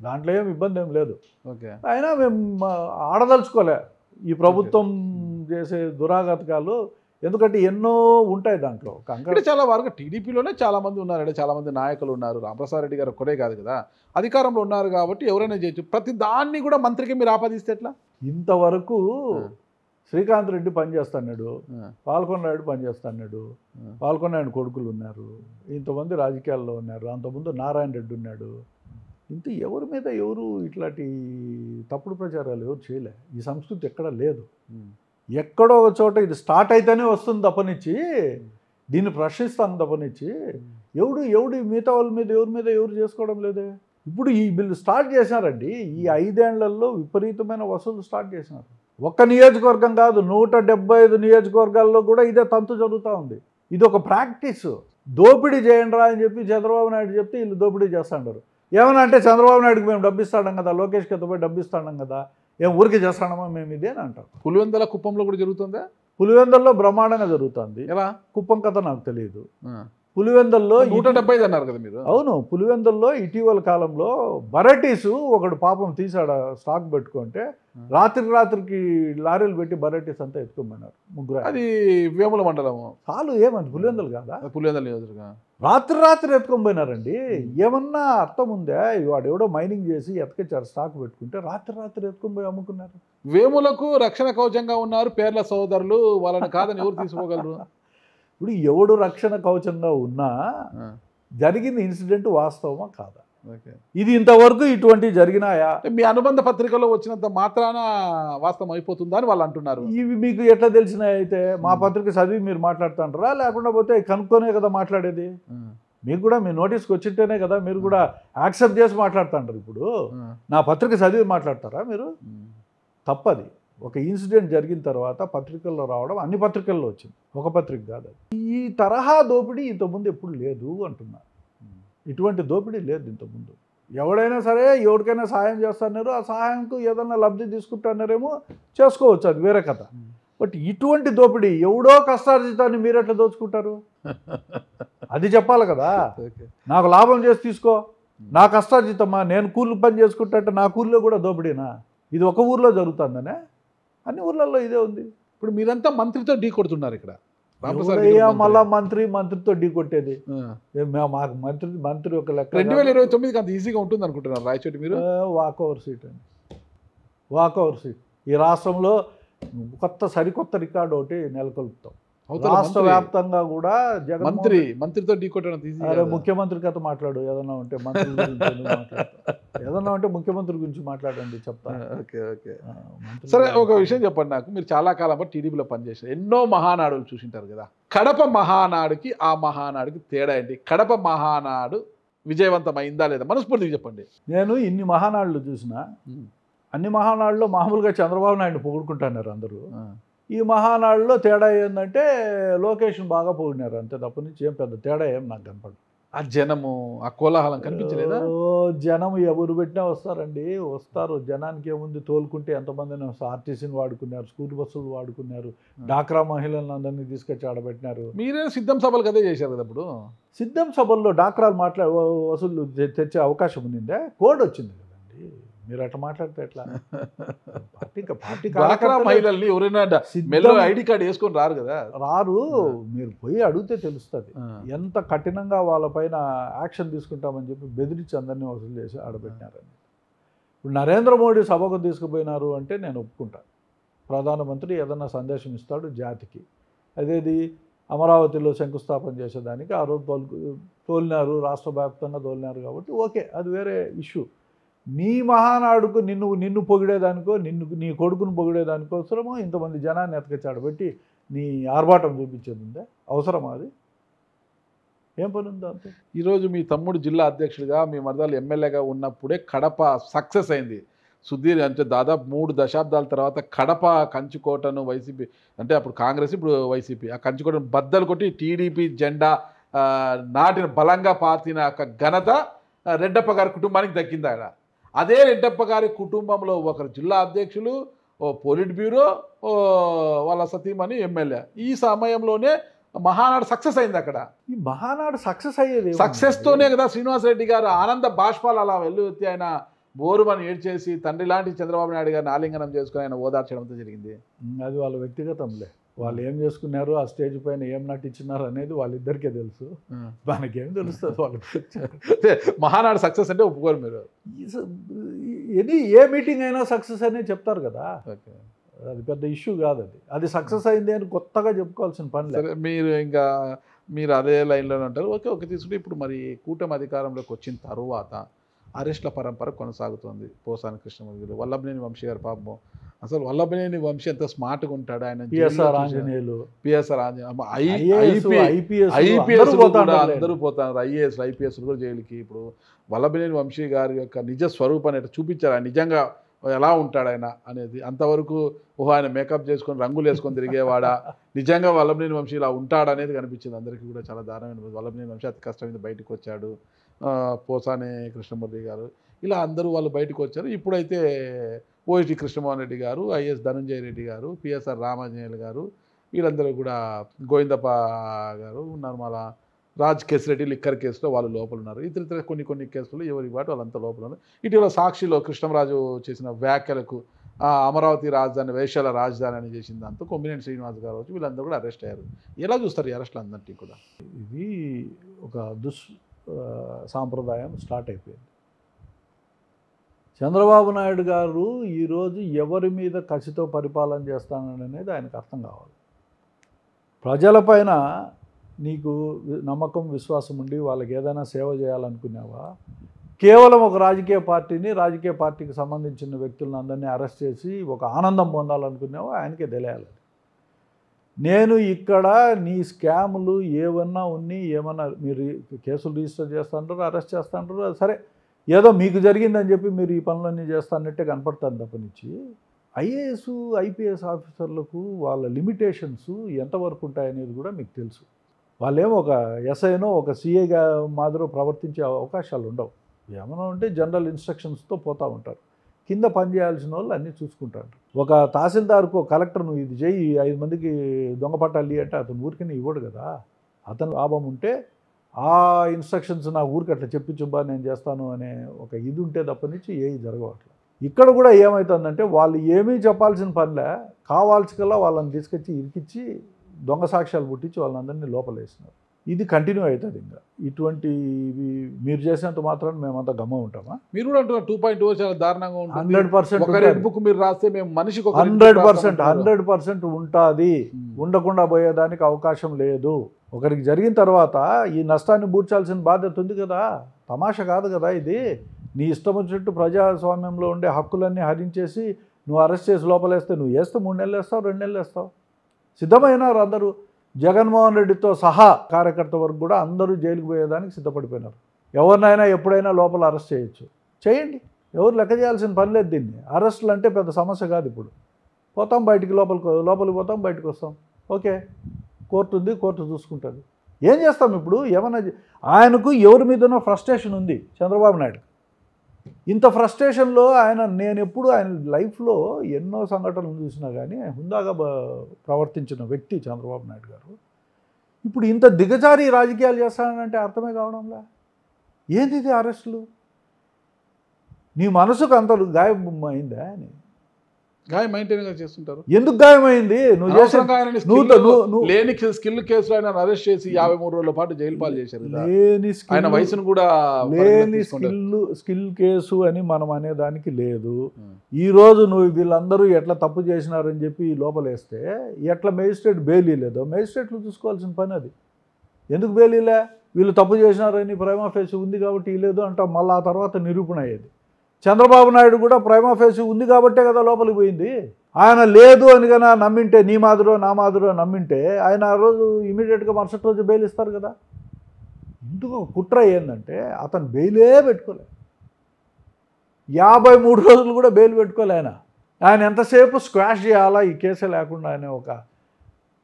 దాంట్లో ఏం ఇబ్బంది ఏం లేదు. ఓకే, అయినా మేము ఆడదలుచుకోలే ఈ ప్రభుత్వం చేసే దురాఘాతకాలు. ఎందుకంటే ఎన్నో ఉంటాయి దాంట్లో. అంటే చాలా వరకు టీడీపీలోనే చాలా మంది ఉన్నారంటే, చాలా మంది నాయకులు ఉన్నారు. రామప్రసాద్ రెడ్డి గారు ఒక్కడే కాదు కదా, అధికారంలో ఉన్నారు కాబట్టి ఎవరైనా చేయొచ్చు. ప్రతి దాన్ని కూడా మంత్రికి మీరు ఆపాదిస్తే ఎట్లా? ఇంతవరకు శ్రీకాంత్ రెడ్డి పనిచేస్తున్నాడు, పాల్కొండ నాయుడు పనిచేస్తున్నాడు, పాల్కొండ నాయుడు కొడుకులు ఉన్నారు, ఇంతమంది రాజకీయాల్లో ఉన్నారు. అంతకుముందు నారాయణ రెడ్డి ఉన్నాడు. ఇంత ఎవరి మీద ఎవరు ఇట్లాంటి తప్పుడు ప్రచారాలు ఎవరు చేయలే. ఈ సంస్కృతి ఎక్కడా లేదు. ఎక్కడో ఒక చోట ఇది స్టార్ట్ అయితేనే వస్తుంది తప్పనిచ్చి, దీన్ని ప్రశ్నిస్తాను తప్పనిచ్చి ఎవడు మిగతా వాళ్ళ మీద ఎవరు చేసుకోవడం లేదే. ఇప్పుడు ఈ బిల్లు స్టార్ట్ చేసినారండి. ఈ 5 ఏళ్లలో విపరీతమైన వసూలు స్టార్ట్ చేసినారు. ఒక్క నియోజకవర్గం కాదు, 175 నియోజకవర్గాల్లో కూడా ఇదే తంతు జరుగుతూ ఉంది. ఇది ఒక ప్రాక్టీస్. దోపిడీ చేయండి రా అని చెప్పి చంద్రబాబు నాయుడు చెప్తే వీళ్ళు దోపిడీ చేస్తాంటారు. ఏమన్నా అంటే చంద్రబాబు నాయుడుకి మేము డబ్బు ఇస్తాం కదా, లోకేష్కి ఎత్తపోయి డబ్బు ఇస్తాం కదా, ఏం ఊరికి చేస్తాడమా మేము ఇదే అని అంటాం. పులివెందుల కుప్పంలో కూడా జరుగుతుందా? పులివెందుల్లో బ్రహ్మాండంగా జరుగుతుంది. ఎలా? కుప్పం కథ నాకు తెలియదు. పులివెందుల్లో 175 అన్నారు కదా మీరు. అవును, పులివెందుల్లో ఇటీవల కాలంలో బరటీసు ఒకడు పాపం తీసాడు స్టాక్ పెట్టుకుంటే, రాత్రికి లారీలు పెట్టి బరటీస్ అంతా ఎత్తుకోమన్నారు 3. అది వేముల మండలము. చాలు, ఏమంది పులివెందులు కాదా? పులివెందుల నియోజకవర్గం. రాత్రి ఎత్తుకొని పోయినారండి. ఏమన్నా అర్థం ఉందా? వాడు ఎవడో మైనింగ్ చేసి ఎత్తుకొచ్చారు స్టాక్ పెట్టుకుంటే, రాత్రి ఎత్తుకొని పోయి అమ్ముకున్నారు. వేములకు రక్షణ కవచంగా ఉన్నారు పేర్ల సోదరులు, వాళ్ళని కాదని ఎవరు తీసుకోగలరు? ఇప్పుడు ఎవడు రక్షణ కవచంగా ఉన్నా జరిగిన ఇన్సిడెంట్ వాస్తవమా కాదా? ఓకే. ఇది ఇంతవరకు ఇటువంటివి జరిగినాయా? అంటే మీ అనుబంధ పత్రికలో వచ్చినంత మాత్రాన వాస్తవం అయిపోతుందా అని వాళ్ళు అంటున్నారు. ఇవి మీకు ఎట్లా తెలిసినాయి? అయితే మా పత్రిక చదివి మీరు మాట్లాడుతుంటారా, లేకుండా పోతే కనుక్కొనే కదా మాట్లాడేది? మీకు కూడా మీ నోటీస్కి వచ్చింటేనే కదా మీరు కూడా యాక్సెప్ట్ చేసి మాట్లాడుతుంటారు. ఇప్పుడు నా పత్రిక చదివి మాట్లాడతారా మీరు? తప్పది. ఒక ఇన్సిడెంట్ జరిగిన తర్వాత పత్రికల్లో రావడం అన్ని పత్రికల్లో వచ్చింది, ఒక పత్రిక కాదు. ఈ తరహా దోపిడీ ఇంతకుముందు ఎప్పుడు లేదు అంటున్నా. ఇటువంటి దోపిడీ లేదు ఇంతకుముందు. ఎవడైనా సరే ఎవరికైనా సహాయం చేస్తున్నారు, ఆ సహాయంకు ఏదైనా లబ్ధి తీసుకుంటున్నారేమో చేసుకోవచ్చు, అది వేరే కథ. బట్ ఇటువంటి దోపిడీ ఎవడో కష్టార్జితాన్ని మీరు ఎట్లా దోచుకుంటారు? అది చెప్పాలి కదా. నాకు లాభం చేసి తీసుకో, నా కష్టార్జితమ్మా, నేను కూలి పని చేసుకుంటే నా కూలిలో కూడా దోపిడీనా? ఇది ఒక ఊర్లో జరుగుతుందనే? అన్ని ఊర్లలో ఇదే ఉంది. ఇప్పుడు మీరంతా మంత్రితో ఢీ కొడుతున్నారు ఇక్కడ. మళ్ళా మంత్రితో ఢీ కొట్టేది మాకు మంత్రి ఒక లెక్క. 2029 అంత ఈజీగా ఉంటుంది అనుకుంటున్నారు రాయచోటి మీరు? వాక్ ఓవర్ సీట్ అండి, వాక్ ఓవర్ సీట్. ఈ రాష్ట్రంలో సరికొత్త రికార్డు ఒకటి నెలకొల్పుతాం. రాష్ట్ర వ్యాప్తంగా కూడా మంత్రితో ఢీ కొట్టడం ఈజీ. అరే ముఖ్యమంత్రి కథ మాట్లాడు, ఏదన్నా ఉంటే మంత్రి గురించి ఏదన్నా ఉంటే ముఖ్యమంత్రి గురించి మాట్లాడండి చెప్తా. ఓకే ఓకే సరే, ఒక విషయం చెప్పండి నాకు. మీరు చాలా కాలం పాటు టీడీపీలో పనిచేశారు, ఎన్నో మహానాడులు చూసింటారు కదా. కడప మహానాడుకి ఆ మహానాడుకి తేడా ఏంటి? కడప మహానాడు విజయవంతమైందా లేదా మనస్ఫూర్తిగా చెప్పండి. నేను ఇన్ని మహానాడులు చూసినా, అన్ని మహానాడులో మామూలుగా చంద్రబాబు నాయుడు పొగుడుకుంటున్నారు అందరూ. ఈ మహానాడులో తేడా ఏంటంటే లోకేష్ని బాగా పొగిడినారు, అంతే. తప్ప నుంచి ఏం పెద్ద తేడా ఏం నాకు కనపడదు. ఆ జనము, ఆ కోలాహలం కనిపించలేదా? జనం ఎవరు పెట్టినా వస్తారండి, వస్తారు. జనానికి ఏముంది, తోలుకుంటే ఎంతమందిని వస్తారు. ఆర్టీసీని వాడుకున్నారు, స్కూల్ బస్సులు వాడుకున్నారు, డాక్రా మహిళలను అందరినీ తీసుకొచ్చి ఆడబెట్టినారు. మీరే సిద్ధం సభలు కదే చేశారు కదా. ఇప్పుడు సిద్ధం సభల్లో డాక్రాలు వసూలు తెచ్చే అవకాశం ఉండిందే, కోడ్ వచ్చింది కదండి. మీరు అట్లా మాట్లాడితే ఎట్లా? పార్టీ డాక్రా మహిళల్ని ఎవరైనా ఐడి కార్డు వేసుకొని రారు కదా. రారు, మీరు పోయి అడిగితే తెలుస్తుంది. ఎంత కఠినంగా వాళ్ళపైన యాక్షన్ తీసుకుంటామని చెప్పి బెదిరించి అందరినీ వసూలు చేసి ఆడబెట్టినారని. ఇప్పుడు నరేంద్ర మోడీ సభకు తీసుకుపోయినారు అంటే నేను ఒప్పుకుంటాను. ప్రధానమంత్రి ఏదన్నా సందేశం ఇస్తాడు జాతికి. అదేది అమరావతిలో శంకుస్థాపన చేసేదానికి ఆ రోజు తోలినారు, రాష్ట్ర వ్యాప్తంగా తోలినారు కాబట్టి ఓకే, అది వేరే ఇష్యూ. నీ మహానాడుకు నిన్ను పొగిడేదానికో, నీ కొడుకును పొగిడేదానికోసమో ఇంతమంది జనాన్ని ఎతకచాడబెట్టి నీ ఆర్భాటం చూపించేది ఉందే? అవసరమా? అది ఏం పని ఉందో అంతే. ఈరోజు మీ తమ్ముడు జిల్లా అధ్యక్షుడిగా, మీ మరదలు ఎమ్మెల్యేగా ఉన్నప్పుడే కడప సక్సెస్ అయింది. సుధీర్ అంటే దాదాపు 3 దశాబ్దాల తర్వాత కడప కంచుకోటను వైసీపీ, అంటే అప్పుడు కాంగ్రెస్ ఇప్పుడు వైసీపీ, ఆ కంచుకోటను బద్దలు కొట్టి టీడీపీ జెండా నాటిన బలంగా పాతిన ఘనత రెడ్డప్ప గారి కుటుంబానికి దక్కింది. అదే రెడ్డప్ప గారి కుటుంబంలో ఒకరు జిల్లా అధ్యక్షులు, ఓ పోలిట్ బ్యూరో, ఓ వాళ్ళ సతీమణి ఎమ్మెల్యే. ఈ సమయంలోనే మహానాడు సక్సెస్ అయింది. అక్కడ ఈ మహానాడు సక్సెస్ అయ్యేది సక్సెస్తోనే కదా. శ్రీనివాసరెడ్డి గారు ఆనంద బాష్పాలు అలా వెల్లువెత్తి ఆయన బోరుమని ఏడ్చేసి తండ్రి లాంటి చంద్రబాబు నాయుడు గారిని ఆలింగనం చేసుకుని ఆయన ఓదార్చడంతో జరిగింది. అది వాళ్ళ వ్యక్తిగతంలే. వాళ్ళు ఏం చేసుకున్నారు, ఆ స్టేజ్ పైన ఏం నటించినారు అనేది వాళ్ళిద్దరికే తెలుసు. మనకేం తెలుస్తుంది వాళ్ళు. మహానాడు సక్సెస్ అంటే ఒప్పుకోరు మీరు. ఏ మీటింగ్ అయినా సక్సెస్ అనే చెప్తారు కదా. అది పెద్ద ఇష్యూ కాదు. అది సక్సెస్ అయింది అని కొత్తగా చెప్పుకోవాల్సిన పని లేదు. మీరు అదే లైన్లోనే ఉంటారు. ఓకే తీసుకుంటే ఇప్పుడు మరి కూటమి అధికారంలోకి వచ్చిన తర్వాత అరెస్ట్ల పరంపర కొనసాగుతుంది. పోసాని కృష్ణమూర్తి, వల్లభనేని వంశీ గారు పాపం, అసలు వల్లభనేని వంశీ ఎంత స్మార్ట్గా ఉంటాడు. ఆయన పిఎస్ఆర్ ఆంజనేయులు, ఐపీఎస్ అందరూ పోతున్నారు. ఐపీఎస్ కూడా జైలుకి. ఇప్పుడు వల్లభనేని వంశీ గారి యొక్క నిజ స్వరూపాన్ని చూపించారు. ఆయన నిజంగా ఎలా ఉంటాడు ఆయన అనేది. అంతవరకు ఆయన మేకప్ చేసుకొని రంగులు వేసుకొని తిరిగేవాడా, నిజంగా వల్లభనేని వంశీ ఇలా ఉంటాడనేది కనిపించింది అందరికీ కూడా. చాలా దారుణమైన వల్లభనేని వంశీ అతి కష్టమైన బయటకు వచ్చాడు. పోసాని కృష్ణమూర్తి గారు, ఇలా అందరూ వాళ్ళు బయటకు వచ్చారు. ఇప్పుడైతే ఓఎస్డి కృష్ణమోహన్ రెడ్డి గారు, ఐఎస్ ధనంజయ రెడ్డి గారు, పిఎస్ఆర్ రామాంజనేయులు గారు, వీళ్ళందరూ కూడా, గోవిందప్ప గారు ఉన్నారు, మళ్ళా రాజ్ కేసిరెడ్డి లిక్కర్ కేసులో వాళ్ళు లోపల ఉన్నారు. ఇతర కొన్ని కేసులు ఎవరికి వాటి వాళ్ళంతా లోపల ఉన్నారు. ఇటీవల సాక్షిలో కృష్ణంరాజు చేసిన వ్యాఖ్యలకు అమరావతి రాజధాని వేశ్యాల రాజధాని అని చేసిన దాంతో కొమ్మినేని శ్రీనివాస్ గారు వచ్చి వీళ్ళందరూ కూడా అరెస్ట్ అయ్యారు. ఎలా చూస్తారు ఈ అరెస్టులు అందరికీ కూడా? ఇది ఒక సాంప్రదాయం స్టార్ట్ అయిపోయింది. చంద్రబాబు నాయుడు గారు ఈరోజు ఎవరి మీద కసితో పరిపాలన చేస్తాననేది ఆయనకు అర్థం కావాలి. ప్రజలపైన నీకు నమ్మకం, విశ్వాసం ఉండి వాళ్ళకి ఏదైనా సేవ చేయాలనుకున్నావా, కేవలం ఒక రాజకీయ పార్టీకి సంబంధించిన వ్యక్తులను అందరినీ అరెస్ట్ చేసి ఒక ఆనందం పొందాలనుకున్నావో ఆయనకే తెలియాలి. నేను ఇక్కడ నీ స్కాములు ఏమన్నా ఉన్నాయి, ఏమన్నా మీరు కేసులు రిజిస్టర్ చేస్తుంటారు, అరెస్ట్ చేస్తుంటారు, సరే ఏదో మీకు జరిగిందని చెప్పి మీరు ఈ పనులన్నీ చేస్తానట్టే కనపడతాను తప్పనిచ్చి ఐఏఎస్ ఐపీఎస్ ఆఫీసర్లకు వాళ్ళ లిమిటేషన్స్ ఎంతవరకు ఉంటాయనేది కూడా మీకు తెలుసు. వాళ్ళేమో ఒక ఎస్ఐనో ఒక సిఏగా మాదిరి ప్రవర్తించే అవకాశాలు ఉండవు. ఏమైనా ఉంటే జనరల్ ఇన్స్ట్రక్షన్స్తో పోతూ ఉంటారు. కింద పనిచేయాల్సిన వాళ్ళు అన్నీ చూసుకుంటారు. ఒక తహసీల్దార్కు కలెక్టర్ నువ్వు ఇది చేయి 5 మందికి దొంగ పట్టాలి అంటే అతను ఊరికనే ఇవ్వడు కదా. అతను లాభం ఉంటే ఆ ఇన్స్ట్రక్షన్స్ నా ఊరికి అట్లా చెప్పించుబ్బా నేను చేస్తాను అనే ఒక ఇది ఉంటే తప్పనిచ్చి ఏవి జరగవట్లేదు. ఇక్కడ కూడా ఏమవుతుందంటే వాళ్ళు ఏమీ చెప్పాల్సిన పనిలే, కావాల్సికల్లా వాళ్ళని తీసుకొచ్చి ఇరికిచ్చి దొంగ సాక్ష్యాలు పుట్టించి వాళ్ళందరినీ లోపలేసినారు. ఇది కంటిన్యూ అవుతుంది. ఇంకా ఇటువంటి మీరు చేసినంత మాత్రం మేమంతా గమ్మ ఉంటామా? మీరు కూడా అంటున్నారు 2.2 చాలా దారుణంగా ఉంటుంది. 100% ఒక రెడ్ బుక్ మీరు రాస్తే మేము మనిషికి 100% ఉంటుంది. ఉండకుండా పోయేదానికి అవకాశం లేదు. ఒకరికి జరిగిన తర్వాత ఈ నష్టాన్ని పూడ్చాల్సిన బాధ్యత ఉంది కదా. తమాషా కాదు కదా ఇది. నీ ఇష్టం వచ్చినట్టు ప్రజాస్వామ్యంలో ఉండే హక్కులన్నీ హరించేసి నువ్వు అరెస్ట్ చేసి లోపలేస్తే నువ్వు వేస్తే 3 నెలలు వేస్తావు, 2 నెలలు వేస్తావు. సిద్ధమైనారు అందరూ. జగన్మోహన్ రెడ్డితో సహా కార్యకర్త వరకు కూడా అందరూ జైలుకు పోయేదానికి సిద్ధపడిపోయినారు. ఎవరినైనా ఎప్పుడైనా లోపల అరెస్ట్ చేయొచ్చు, చేయండి. ఎవరు లెక్క చేయాల్సిన పని లేదు. దీన్ని అరెస్టులు అంటే పెద్ద సమస్య కాదు. ఇప్పుడు పోతాం బయటికి, లోపలికి పోతాం, బయటకు వస్తాం. ఓకే, కోర్టు ఉంది, కోర్టు చూసుకుంటుంది. ఏం చేస్తాం ఇప్పుడు? ఏమన్నా ఆయనకు ఎవరి మీదనో ఫ్రస్ట్రేషన్ ఉంది చంద్రబాబు నాయుడు. ఇంత ఫ్రస్ట్రేషన్లో నేను ఎప్పుడు ఆయన లైఫ్లో ఎన్నో సంఘటనలు చూసినా కానీ హుందాగా ప్రవర్తించిన వ్యక్తి చంద్రబాబు నాయుడు గారు. ఇప్పుడు ఇంత దిగజారి రాజకీయాలు చేస్తానంటే అర్థమే కావడంలా. ఏంది ఇది అరెస్టులు? నీ మనసుకు అంత గాయం అయిందా అని? గాయం మెయింటైన్గా చేస్తుంటారు. ఎందుకు గాయమైంది? లేని స్కిల్ కేసులో ఆయన అరెస్ట్ చేసి 53 రోజుల పాటు జైలు పాలు చేశారు. ఆయన వయసును కూడా లేని స్కిల్ కేసు అని మనం అనేదానికి లేదు. ఈరోజు నువ్వు వీళ్ళందరూ ఎట్లా తప్పు చేసినారని చెప్పి లోపలేస్తే ఎట్లా మేజిస్ట్రేట్ బెయిల్ లేదో మేజిస్ట్రేట్లు చూసుకోవాల్సిన పని అది. ఎందుకు బెయిలీలే? వీళ్ళు తప్పు చేసినారని ప్రైమా ఫేసి ఉంది కాబట్టి లేదు అంటాం. మళ్ళీ ఆ తర్వాత నిరూపణ అయ్యేది. చంద్రబాబు నాయుడు కూడా ప్రైమా ఫేసి ఉంది కాబట్టే కదా లోపలికి పోయింది. ఆయన లేదు అని కన్నా నమ్మింటే, నీ మాదిరో నా మాదిరో నమ్మింటే ఆయన ఆ రోజు ఇమీడియట్గా మరుసటి రోజు బెయిల్ ఇస్తారు కదా. ఇందుకు కుట్ర ఏంటంటే అతను బెయిలే పెట్టుకోలే. 53 రోజులు కూడా బెయిల్ పెట్టుకోలే. ఆయన ఎంతసేపు స్క్వాష్ చేయాలా ఈ కేసే లేకుండా అనే ఒక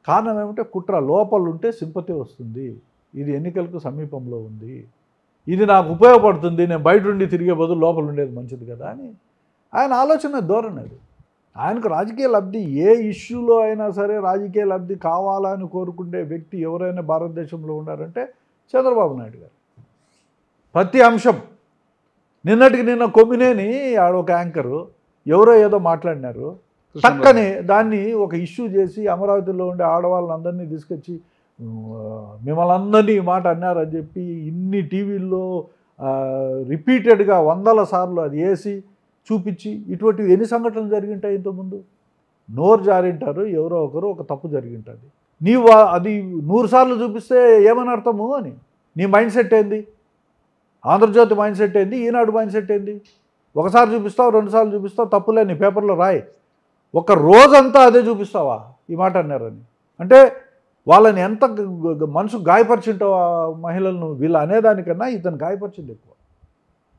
కారణం ఏమంటే కుట్ర. లోపల ఉంటే సింపతి వస్తుంది, ఇది ఎన్నికలకు సమీపంలో ఉంది, ఇది నాకు ఉపయోగపడుతుంది, నేను బయట ఉండి తిరిగే బదులు లోపల ఉండేది మంచిది కదా అని ఆయన ఆలోచన ధోరణి అది. ఆయనకు రాజకీయ లబ్ధి ఏ ఇష్యూలో అయినా సరే రాజకీయ లబ్ధి కావాలని కోరుకునే వ్యక్తి ఎవరైనా భారతదేశంలో ఉన్నారంటే చంద్రబాబు నాయుడు గారు. ప్రతి అంశం నిన్నటికి నిన్న కొమ్మినేని ఆడొక యాంకరు ఎవరో ఏదో మాట్లాడినారు, చక్కని దాన్ని ఒక ఇష్యూ చేసి అమరావతిలో ఉండే ఆడవాళ్ళందరినీ తీసుకొచ్చి మిమ్మల్ని అందరినీ ఈ మాట అన్నారని చెప్పి ఇన్ని టీవీల్లో రిపీటెడ్గా 100 సార్లు అది వేసి చూపించి ఇటువంటివి ఎన్ని సంఘటనలు జరిగింటాయి ఇంతకుముందు. నోరు జారింటారు ఎవరో ఒకరు, ఒక తప్పు జరిగింటుంది. నీవు అది 100 సార్లు చూపిస్తే ఏమని అర్థము అని. నీ మైండ్ సెట్ ఏంది? ఆంధ్రజ్యోతి మైండ్ సెట్ ఏంది? ఈనాడు మైండ్ సెట్ ఏంది? ఒకసారి చూపిస్తావు, 2 సార్లు చూపిస్తావు, తప్పులే నీ పేపర్లో రాయి. ఒక రోజంతా అదే చూపిస్తావా ఈ మాట అన్నారని? అంటే వాళ్ళని ఎంత మనసు గాయపరిచింటావు ఆ మహిళలను. వీళ్ళు అనేదానికన్నా ఇతను గాయపరిచింది ఎక్కువ,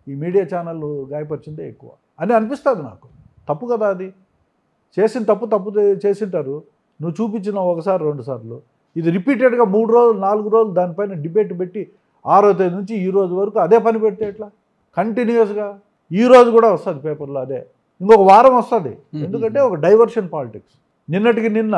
ఈ మీడియా ఛానళ్ళు గాయపరిచిందే ఎక్కువ అని అనిపిస్తుంది నాకు. తప్పు కదా అది. చేసిన తప్పు చేసింటారు. నువ్వు చూపించిన ఒకసారి 2 సార్లు, ఇది రిపీటెడ్గా 3 రోజులు 4 రోజులు దానిపైన డిబేట్ పెట్టి 6వ తేదీ నుంచి ఈ రోజు వరకు అదే పని పెడితే ఎట్లా? కంటిన్యూస్గా ఈ రోజు కూడా వస్తుంది పేపర్లో అదే, ఇంకొక వారం వస్తుంది. ఎందుకంటే ఒక డైవర్షన్ పాలిటిక్స్. నిన్నటికి నిన్న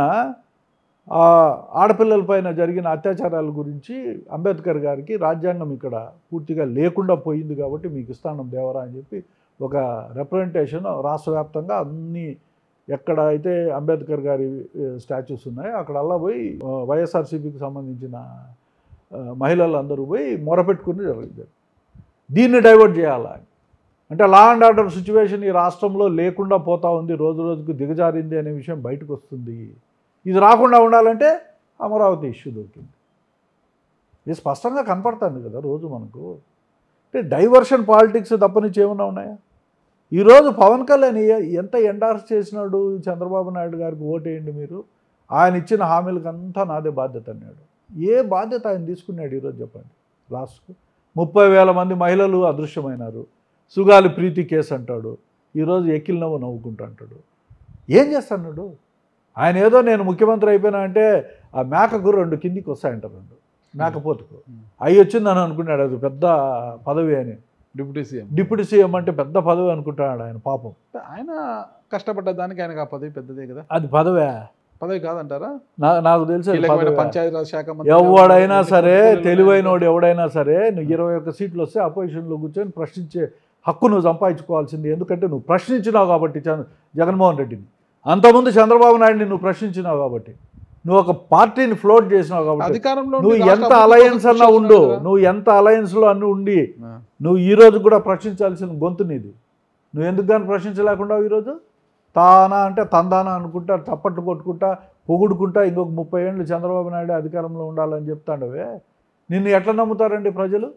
ఆడపిల్లల పైన జరిగిన అత్యాచారాల గురించి అంబేద్కర్ గారికి రాజ్యాంగం ఇక్కడ పూర్తిగా లేకుండా పోయింది కాబట్టి మీకు ఇస్తాను దేవరా అని చెప్పి ఒక రిప్రజెంటేషన్ రాష్ట్ర వ్యాప్తంగా అన్ని ఎక్కడ అయితే అంబేద్కర్ గారి స్టాచ్యూస్ ఉన్నాయో అక్కడ అలా పోయి వైఎస్ఆర్సీపీకి సంబంధించిన మహిళలందరూ పోయి మొరపెట్టుకుని జరిగింది. దీన్ని డైవర్ట్ చేయాలా అంటే లా అండ్ ఆర్డర్ సిచ్యువేషన్ ఈ రాష్ట్రంలో లేకుండా పోతా ఉంది, రోజు రోజుకు దిగజారింది అనే విషయం బయటకు వస్తుంది. ఇది రాకుండా ఉండాలంటే అమరావతి ఇష్యూ దొరికింది. ఇది స్పష్టంగా కనపడుతుంది కదా రోజు మనకు. అంటే డైవర్షన్ పాలిటిక్స్ తప్పనిచ్చి ఏమైనా ఉన్నాయా? ఈరోజు పవన్ కళ్యాణ్ ఎంత ఎండార్స్ చేసినాడు చంద్రబాబు నాయుడు గారికి ఓటేయండి మీరు, ఆయన ఇచ్చిన హామీలకు అంతా నాదే బాధ్యత అన్నాడు. ఏ బాధ్యత ఆయన తీసుకున్నాడు ఈరోజు చెప్పండి? లాస్ట్కు 30,000 మంది మహిళలు అదృశ్యమైనారు. సుగాలి ప్రీతి కేసు అంటాడు, ఈరోజు ఎక్కిల్ నవ్వుకుంటా అంటాడు. ఏం చేస్తున్నాడు ఆయన? ఏదో నేను ముఖ్యమంత్రి అయిపోయినా అంటే ఆ మేకకు 2 కిందికి వస్తాయంట, 2 మేకపోతుకు అవి వచ్చిందని అనుకున్నాడు. అది పెద్ద పదవి అని. డిప్యూటీ సీఎం అంటే పెద్ద పదవి అనుకుంటున్నాడు ఆయన. పాపం ఆయన కష్టపడ్డ దానికి ఆయనకు ఆ పదవి పెద్దదే కదా. అది పదవి కాదంటారా? నాకు తెలిసి పంచాయతీరాజ్ శాఖ ఎవడైనా సరే, తెలివైనోడు ఎవడైనా సరే, నువ్వు 21 సీట్లు వస్తే అపోజిషన్లో కూర్చొని ప్రశ్నించే హక్కు నువ్వు సంపాదించుకోవాల్సింది. ఎందుకంటే నువ్వు ప్రశ్నించినావు కాబట్టి జగన్మోహన్ రెడ్డిని, అంతకుముందు చంద్రబాబు నాయుడిని నువ్వు ప్రశ్నించినావు కాబట్టి, నువ్వు ఒక పార్టీని ఫ్లోట్ చేసినావు కాబట్టి, అధికారంలో నువ్వు ఎంత అలయన్స్ అన్నా ఉండు, నువ్వు ఎంత అలయన్స్లో అన్నీ ఉండి నువ్వు ఈరోజు కూడా ప్రశ్నించాల్సిన గొంతు నీది. నువ్వు ఎందుకు కానీ ప్రశ్నించలేకుండా ఈరోజు తానా అంటే తందానా అనుకుంటా, తప్పట్లు కొట్టుకుంటా, పొగుడుకుంటా ఇంకొక 30 ఏళ్ళు చంద్రబాబు నాయుడు అధికారంలో ఉండాలని చెప్తాండవే, నిన్ను ఎట్లా నమ్ముతారండి ప్రజలు?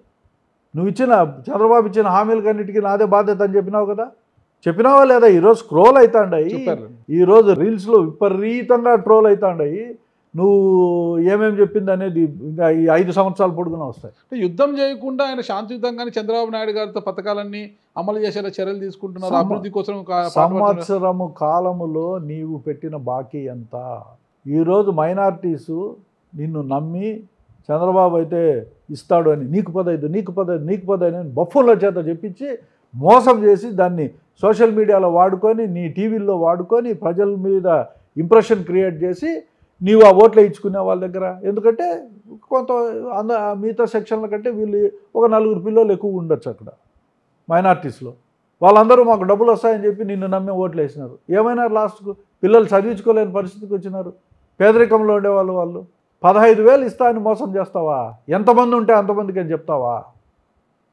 నువ్వు చంద్రబాబు ఇచ్చిన హామీలకన్నిటికీ నాదే బాధ్యత అని చెప్పినావు కదా. చెప్పినావా లేదా? ఈరోజు స్క్రోల్ అవుతాండాయి, ఈరోజు రీల్స్లో విపరీతంగా ట్రోల్ అవుతాండాయి. నువ్వు ఏమేమి చెప్పింది అనేది ఇంకా ఈ 5 సంవత్సరాలు పొడుగునా వస్తాయి. యుద్ధం చేయకుండా ఆయన శాంతియుతంగానే చంద్రబాబు నాయుడు గారితో పథకాలన్నీ అమలు చేసేలా చర్యలు తీసుకుంటున్నారు. అభివృద్ధి కోసం సంవత్సరము కాలములో నీవు పెట్టిన బాకీ ఎంత? ఈరోజు మైనారిటీసు నిన్ను నమ్మి చంద్రబాబు అయితే ఇస్తాడు అని నీకు పదైదు అని బఫూన్ల చేత చెప్పించి మోసం చేసి దాన్ని సోషల్ మీడియాలో వాడుకొని, నీ టీవీల్లో వాడుకొని, ప్రజల మీద ఇంప్రెషన్ క్రియేట్ చేసి నీవు ఆ ఓట్లు ఇచ్చుకునే వాళ్ళ దగ్గర. ఎందుకంటే కొంత మిగతా సెక్షన్ల కంటే వీళ్ళు ఒక 4 పిల్లలు ఎక్కువ ఉండొచ్చు అక్కడ మైనార్టీస్లో. వాళ్ళందరూ మాకు డబ్బులు వస్తాయని చెప్పి నిన్ను నమ్మి ఓట్లు వేసినారు. ఏమైనా లాస్ట్కు పిల్లలు చదివించుకోలేని పరిస్థితికి వచ్చినారు. పేదరికంలో ఉండేవాళ్ళు. వాళ్ళు 15,000 ఇస్తా అని మోసం చేస్తావా? ఎంతమంది ఉంటే అంతమందికి అని చెప్తావా?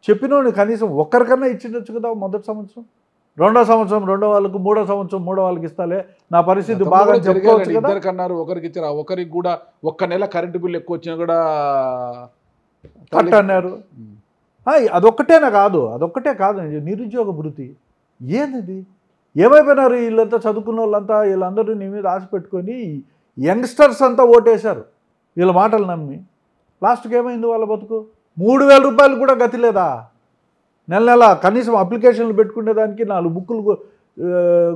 చెప్పినోడు కనీసం ఒక్కరికన్నా ఇచ్చిండొచ్చు కదా. మొదటి సంవత్సరం, 2వ సంవత్సరం 2 వాళ్ళకు, 3వ సంవత్సరం 3 వాళ్ళకి ఇస్తాలే, నా పరిస్థితి బాగా చెప్పుకోవచ్చు కదా. ఇద్దరికన్నారు, ఒకరికి ఇచ్చారు. ఒకరికి కూడా 1 నెల కరెంటు బిల్లు ఎక్కువ వచ్చినా కూడా కట్ అన్నారు. అదొక్కటే కాదు నిరుద్యోగ భృతి. ఏంది? ఏమైపోయినారు వీళ్ళంతా? చదువుకున్న వాళ్ళంతా వీళ్ళందరూ నీ మీద ఆశ పెట్టుకొని యంగ్స్టర్స్ అంతా ఓటేశారు వీళ్ళ మాటలు నమ్మి. లాస్ట్కి ఏమైంది వాళ్ళ బతుకు? 3,000 రూపాయలు కూడా గతి లేదా? నెల కనీసం అప్లికేషన్లు పెట్టుకునేదానికి, 4 బుక్కులు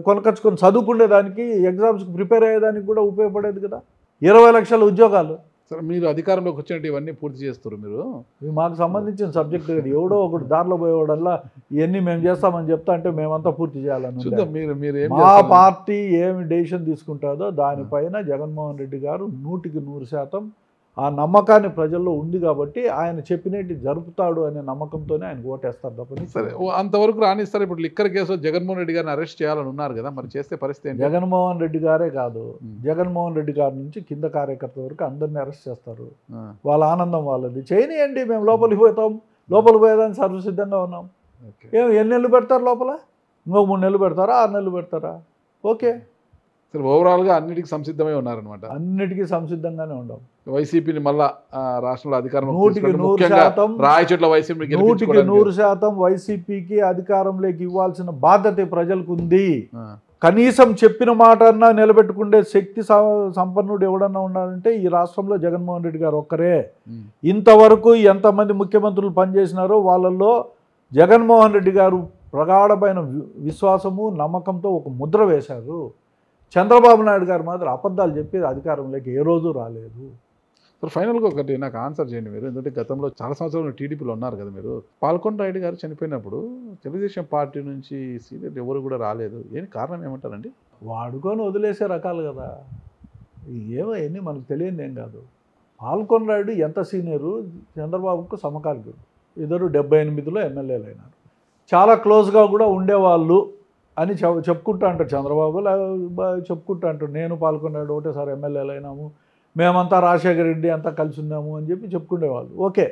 కొనకొచ్చుకొని చదువుకునేదానికి, ఎగ్జామ్స్కి ప్రిపేర్ అయ్యేదానికి కూడా ఉపయోగపడేది కదా. 20 లక్షల ఉద్యోగాలు. సరే, మీరు అధికారంలోకి వచ్చినట్టు ఇవన్నీ పూర్తి చేస్తారు. మీరు మాకు సంబంధించిన సబ్జెక్ట్ కదా. ఎవడో ఒకటి దారిలో పోయేవాడల్లా ఇవన్నీ మేము చేస్తామని చెప్తా అంటే మేమంతా పూర్తి చేయాలని. మా పార్టీ ఏమి డెసిషన్ తీసుకుంటుందో దానిపైన జగన్మోహన్ రెడ్డి గారు 100% ఆ నమ్మకాన్ని ప్రజల్లో ఉంది కాబట్టి ఆయన చెప్పినట్టు జరుపుతాడు అనే నమ్మకంతోనే ఆయన ఓటేస్తారు తప్పని. సరే, అంతవరకు రానిస్తారు. ఇప్పుడు లిక్కర్ కేసులో జగన్మోహన్ రెడ్డి గారిని అరెస్ట్ చేయాలని ఉన్నారు కదా, మరి చేస్తే పరిస్థితి? జగన్మోహన్ రెడ్డి గారే కాదు, జగన్మోహన్ రెడ్డి గారి నుంచి కింద కార్యకర్త వరకు అందరినీ అరెస్ట్ చేస్తారు. వాళ్ళ ఆనందం వాళ్ళది. చేయనియండి, మేము లోపలికి పోతాం, లోపలికి పోయేదాన్ని సర్వసిద్ధంగా ఉన్నాం. ఎన్ని నెలలు పెడతారు లోపల? ఇంకొక 3 నెలలు పెడతారా, 6 నెలలు పెడతారా? ఓకే. సరే, ఓవరాల్గా అన్నిటికీ సంసిద్ధమై ఉన్నారనమాట. అన్నిటికీ సంసిద్ధంగానే ఉండాం. వైసీపీని మళ్ళా రాష్ట్రంలో అధికారం 100% రాయచోట్ల వైసీపీ 100% వైసీపీకి అధికారంలోకి ఇవ్వాల్సిన బాధ్యత ప్రజలకు ఉంది. కనీసం చెప్పిన మాట అన్నా నిలబెట్టుకునే శక్తి సంపన్నుడు ఎవడన్నా ఉన్నాడంటే ఈ రాష్ట్రంలో జగన్మోహన్ రెడ్డి గారు ఒక్కరే. ఇంతవరకు ఎంతమంది ముఖ్యమంత్రులు పనిచేసినారో వాళ్ళల్లో జగన్మోహన్ రెడ్డి గారు ప్రగాఢమైన విశ్వాసము, నమ్మకంతో ఒక ముద్ర వేశారు. చంద్రబాబు నాయుడు గారు మాత్రం అబద్ధాలు చెప్పి అధికారంలోకి ఏ రోజు రాలేదు. ఫైనల్గా ఒకటి నాకు ఆన్సర్ చేయండి మీరు. ఎందుకంటే గతంలో చాలా సంవత్సరాలు టీడీపీలో ఉన్నారు కదా మీరు. పాల్కొండ రాయుడు గారు చనిపోయినప్పుడు తెలుగుదేశం పార్టీ నుంచి సీనియర్ ఎవరు కూడా రాలేదు. ఏం కారణం ఏమంటారండి? వాడుకొని వదిలేసే రకాలు కదా. ఏమో ఎన్ని మనకు తెలియదు ఏం కాదు. పాల్కొండ రాయుడు ఎంత సీనియరు, చంద్రబాబుకు సమకాలికుడు. ఇద్దరు 78లో ఎమ్మెల్యేలు అయినారు. చాలా క్లోజ్గా కూడా ఉండేవాళ్ళు అని చెప్పుకుంటా అంటారు. చంద్రబాబు చెప్పుకుంటా అంటారు, నేను పాల్గొన్నాడు ఒకటేసారి ఎమ్మెల్యేలు అయినాము, మేమంతా రాజశేఖర రెడ్డి అంతా కలిసి ఉన్నాము అని చెప్పి చెప్పుకునేవాళ్ళు. ఓకే,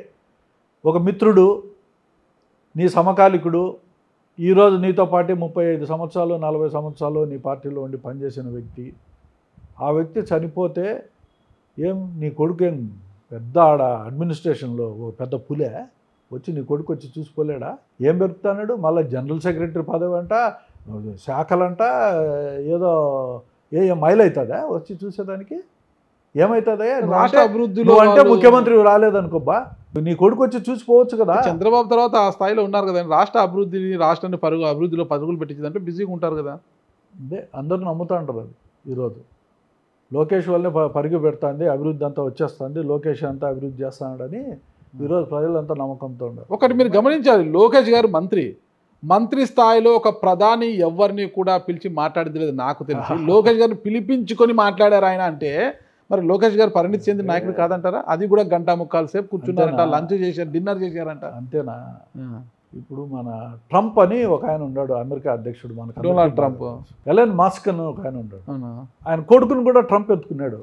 ఒక మిత్రుడు, నీ సమకాలికుడు, ఈరోజు నీతో పాటు 35 సంవత్సరాలు 40 సంవత్సరాలు నీ పార్టీలో ఉండి పనిచేసిన వ్యక్తి, ఆ వ్యక్తి చనిపోతే నీ కొడుకేం పెద్ద ఆడ అడ్మినిస్ట్రేషన్లో పెద్ద పులే? వచ్చి నీ కొడుకు వచ్చి చూసిపోలేడా? ఏం పెరుపుతాడు? మళ్ళీ జనరల్ సెక్రటరీ పదవి అంట, శాఖలంట, ఏదో మైల్ అవుతుందా వచ్చి చూసేదానికి? ఏమవుతుందా? రాష్ట్ర అభివృద్ధిలో అంటే ముఖ్యమంత్రి రాలేదనుకోబ్బా, నీ కొడుకు వచ్చి చూసిపోవచ్చు కదా. చంద్రబాబు తర్వాత ఆ స్థాయిలో ఉన్నారు కదా, రాష్ట్ర అభివృద్ధిని రాష్ట్రాన్ని అభివృద్ధిలో పరుగులు పెట్టించిందంటే బిజీగా ఉంటారు కదా. అదే అందరూ నమ్ముతా ఉంటారు అది. ఈరోజు లోకేష్ వల్లే పరుగు పెడుతుంది, అభివృద్ధి అంతా వచ్చేస్తుంది, లోకేష్ అంతా అభివృద్ధి చేస్తున్నాడని ఈరోజు ప్రజలంతా నమ్మకంతో ఉన్నారు. ఒకటి మీరు గమనించాలి, లోకేష్ గారు మంత్రి స్థాయిలో ఒక ప్రధాని ఎవరిని కూడా పిలిచి మాట్లాడింది లేదు నాకు తెలిసి. లోకేష్ గారిని పిలిపించుకొని మాట్లాడారు ఆయన అంటే మరి లోకేష్ గారు పరిణితి చెందిన నాయకుడు కాదంటారా? అది కూడా 1.25 సేపు కూర్చున్నారంట, లంచ్ చేశారు, డిన్నర్ చేశారంట. అంతేనా? ఇప్పుడు మన ట్రంప్ అని ఒక ఆయన ఉన్నాడు, అమెరికా అధ్యక్షుడు, మనకు డొనాల్డ్ ట్రంప్. ఎలన్ మస్క్ అని ఒక ఆయన ఉన్నాడు, ఆయన కొడుకుని కూడా ట్రంప్ ఎత్తుకున్నాడు.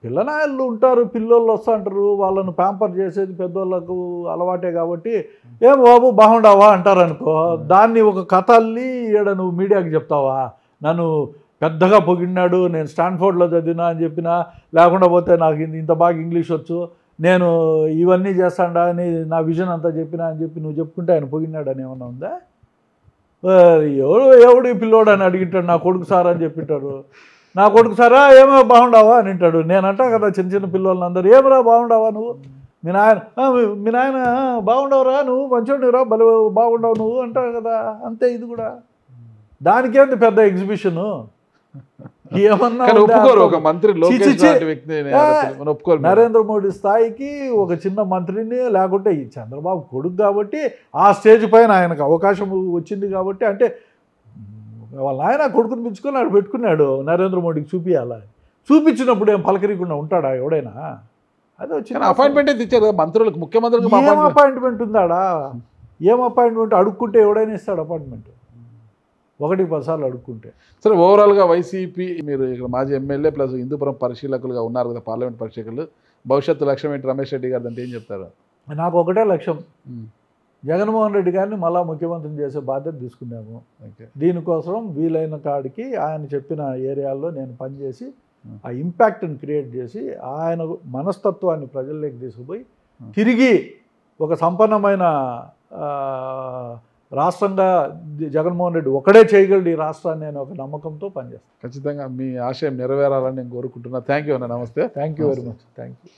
పిల్లనాయళ్ళు ఉంటారు, పిల్లోళ్ళు వస్తూ ఉంటారు, వాళ్ళను ప్యాంపర్ చేసేది పెద్దోళ్ళకు అలవాటే కాబట్టి ఏం బాబు బాగుండావా అంటారు అనుకో, దాన్ని ఒక కథ అల్లి ఈడ నువ్వు మీడియాకి చెప్తావా? నన్ను పెద్దగా పొగిడినాడు, నేను స్టాన్ఫోర్డ్లో చదివినా అని చెప్పినా, లేకుండా పోతే నాకు ఇంత బాగా ఇంగ్లీష్ వచ్చు, నేను ఇవన్నీ చేస్తాడా అని నా విజన్ అంతా చెప్పినా అని చెప్పి నువ్వు చెప్పుకుంటే ఆయన పొగిడినాడు అని ఏమన్నా ఉందా? ఎవడు ఈ పిల్లోడు అని అడిగింటాడు, నా కొడుకు సార్ అని చెప్పింటారు. నా కొడుకు సారా ఏమో బాగుండావా అని అంటాడు. నేనంటా కదా చిన్న చిన్న పిల్లల్ని అందరూ, ఏమరా బాగుండావా నువ్వు, మీ నాయన బాగుండవురా, నువ్వు మంచోడిరా, భలే బాగుండవు నువ్వు అంటావు కదా. అంతే ఇది కూడా. దానికేంది పెద్ద ఎగ్జిబిషను? నరేంద్ర మోడీ స్థాయికి ఒక చిన్న మంత్రిని, లేకుంటే ఈ చంద్రబాబు కొడుకు కాబట్టి ఆ స్టేజ్ పైన ఆయనకు అవకాశం వచ్చింది కాబట్టి, అంటే వాళ్ళ ఆయన కొడుకుని పిలుచుకొని ఆడు పెట్టుకున్నాడు, నరేంద్ర మోడీకి చూపించాలా. చూపించినప్పుడు ఏం పలకరీకుండా ఉంటాడా ఎవడైనా? అదే వచ్చింది అపాయింట్మెంట్ ఇచ్చారు మంత్రులకు, ముఖ్యమంత్రికి ఏం అపాయింట్మెంట్ ఉందాడా? ఏం అపాయింట్మెంట్? అడుక్కుంటే ఎవడైనా ఇస్తాడు అపాయింట్మెంట్, 1-10 సార్లు అడుక్కుంటే. సరే, ఓవరాల్గా వైసీపీ, మీరు ఇక్కడ మాజీ ఎమ్మెల్యే ప్లస్ హిందూపురం పరిశీలకులుగా ఉన్నారు కదా, పార్లమెంట్ పరిశీలకులు, భవిష్యత్తు లక్ష్యం ఏంటి రమేష్ రెడ్డి గారు అంటే ఏం చెప్తారు? నాకు ఒకటే లక్ష్యం, జగన్మోహన్ రెడ్డి గారిని మళ్ళా ముఖ్యమంత్రిని చేసే బాధ్యత తీసుకున్నాము. దీనికోసం వీలైన కాడికి ఆయన చెప్పిన ఏరియాల్లో నేను పనిచేసి ఆ ఇంపాక్ట్ని క్రియేట్ చేసి ఆయన మనస్తత్వాన్ని ప్రజల్లోకి తీసుకుపోయి తిరిగి ఒక సంపన్నమైన రాష్ట్రంగా జగన్మోహన్ రెడ్డి ఒకడే చేయగలడు ఈ రాష్ట్రాన్ని నేను ఒక నమ్మకంతో పనిచేస్తాను. ఖచ్చితంగా మీ ఆశయం నెరవేరాలని నేను కోరుకుంటున్నా. థ్యాంక్ యూ అన్న, నమస్తే. Thank you very much. Thank you.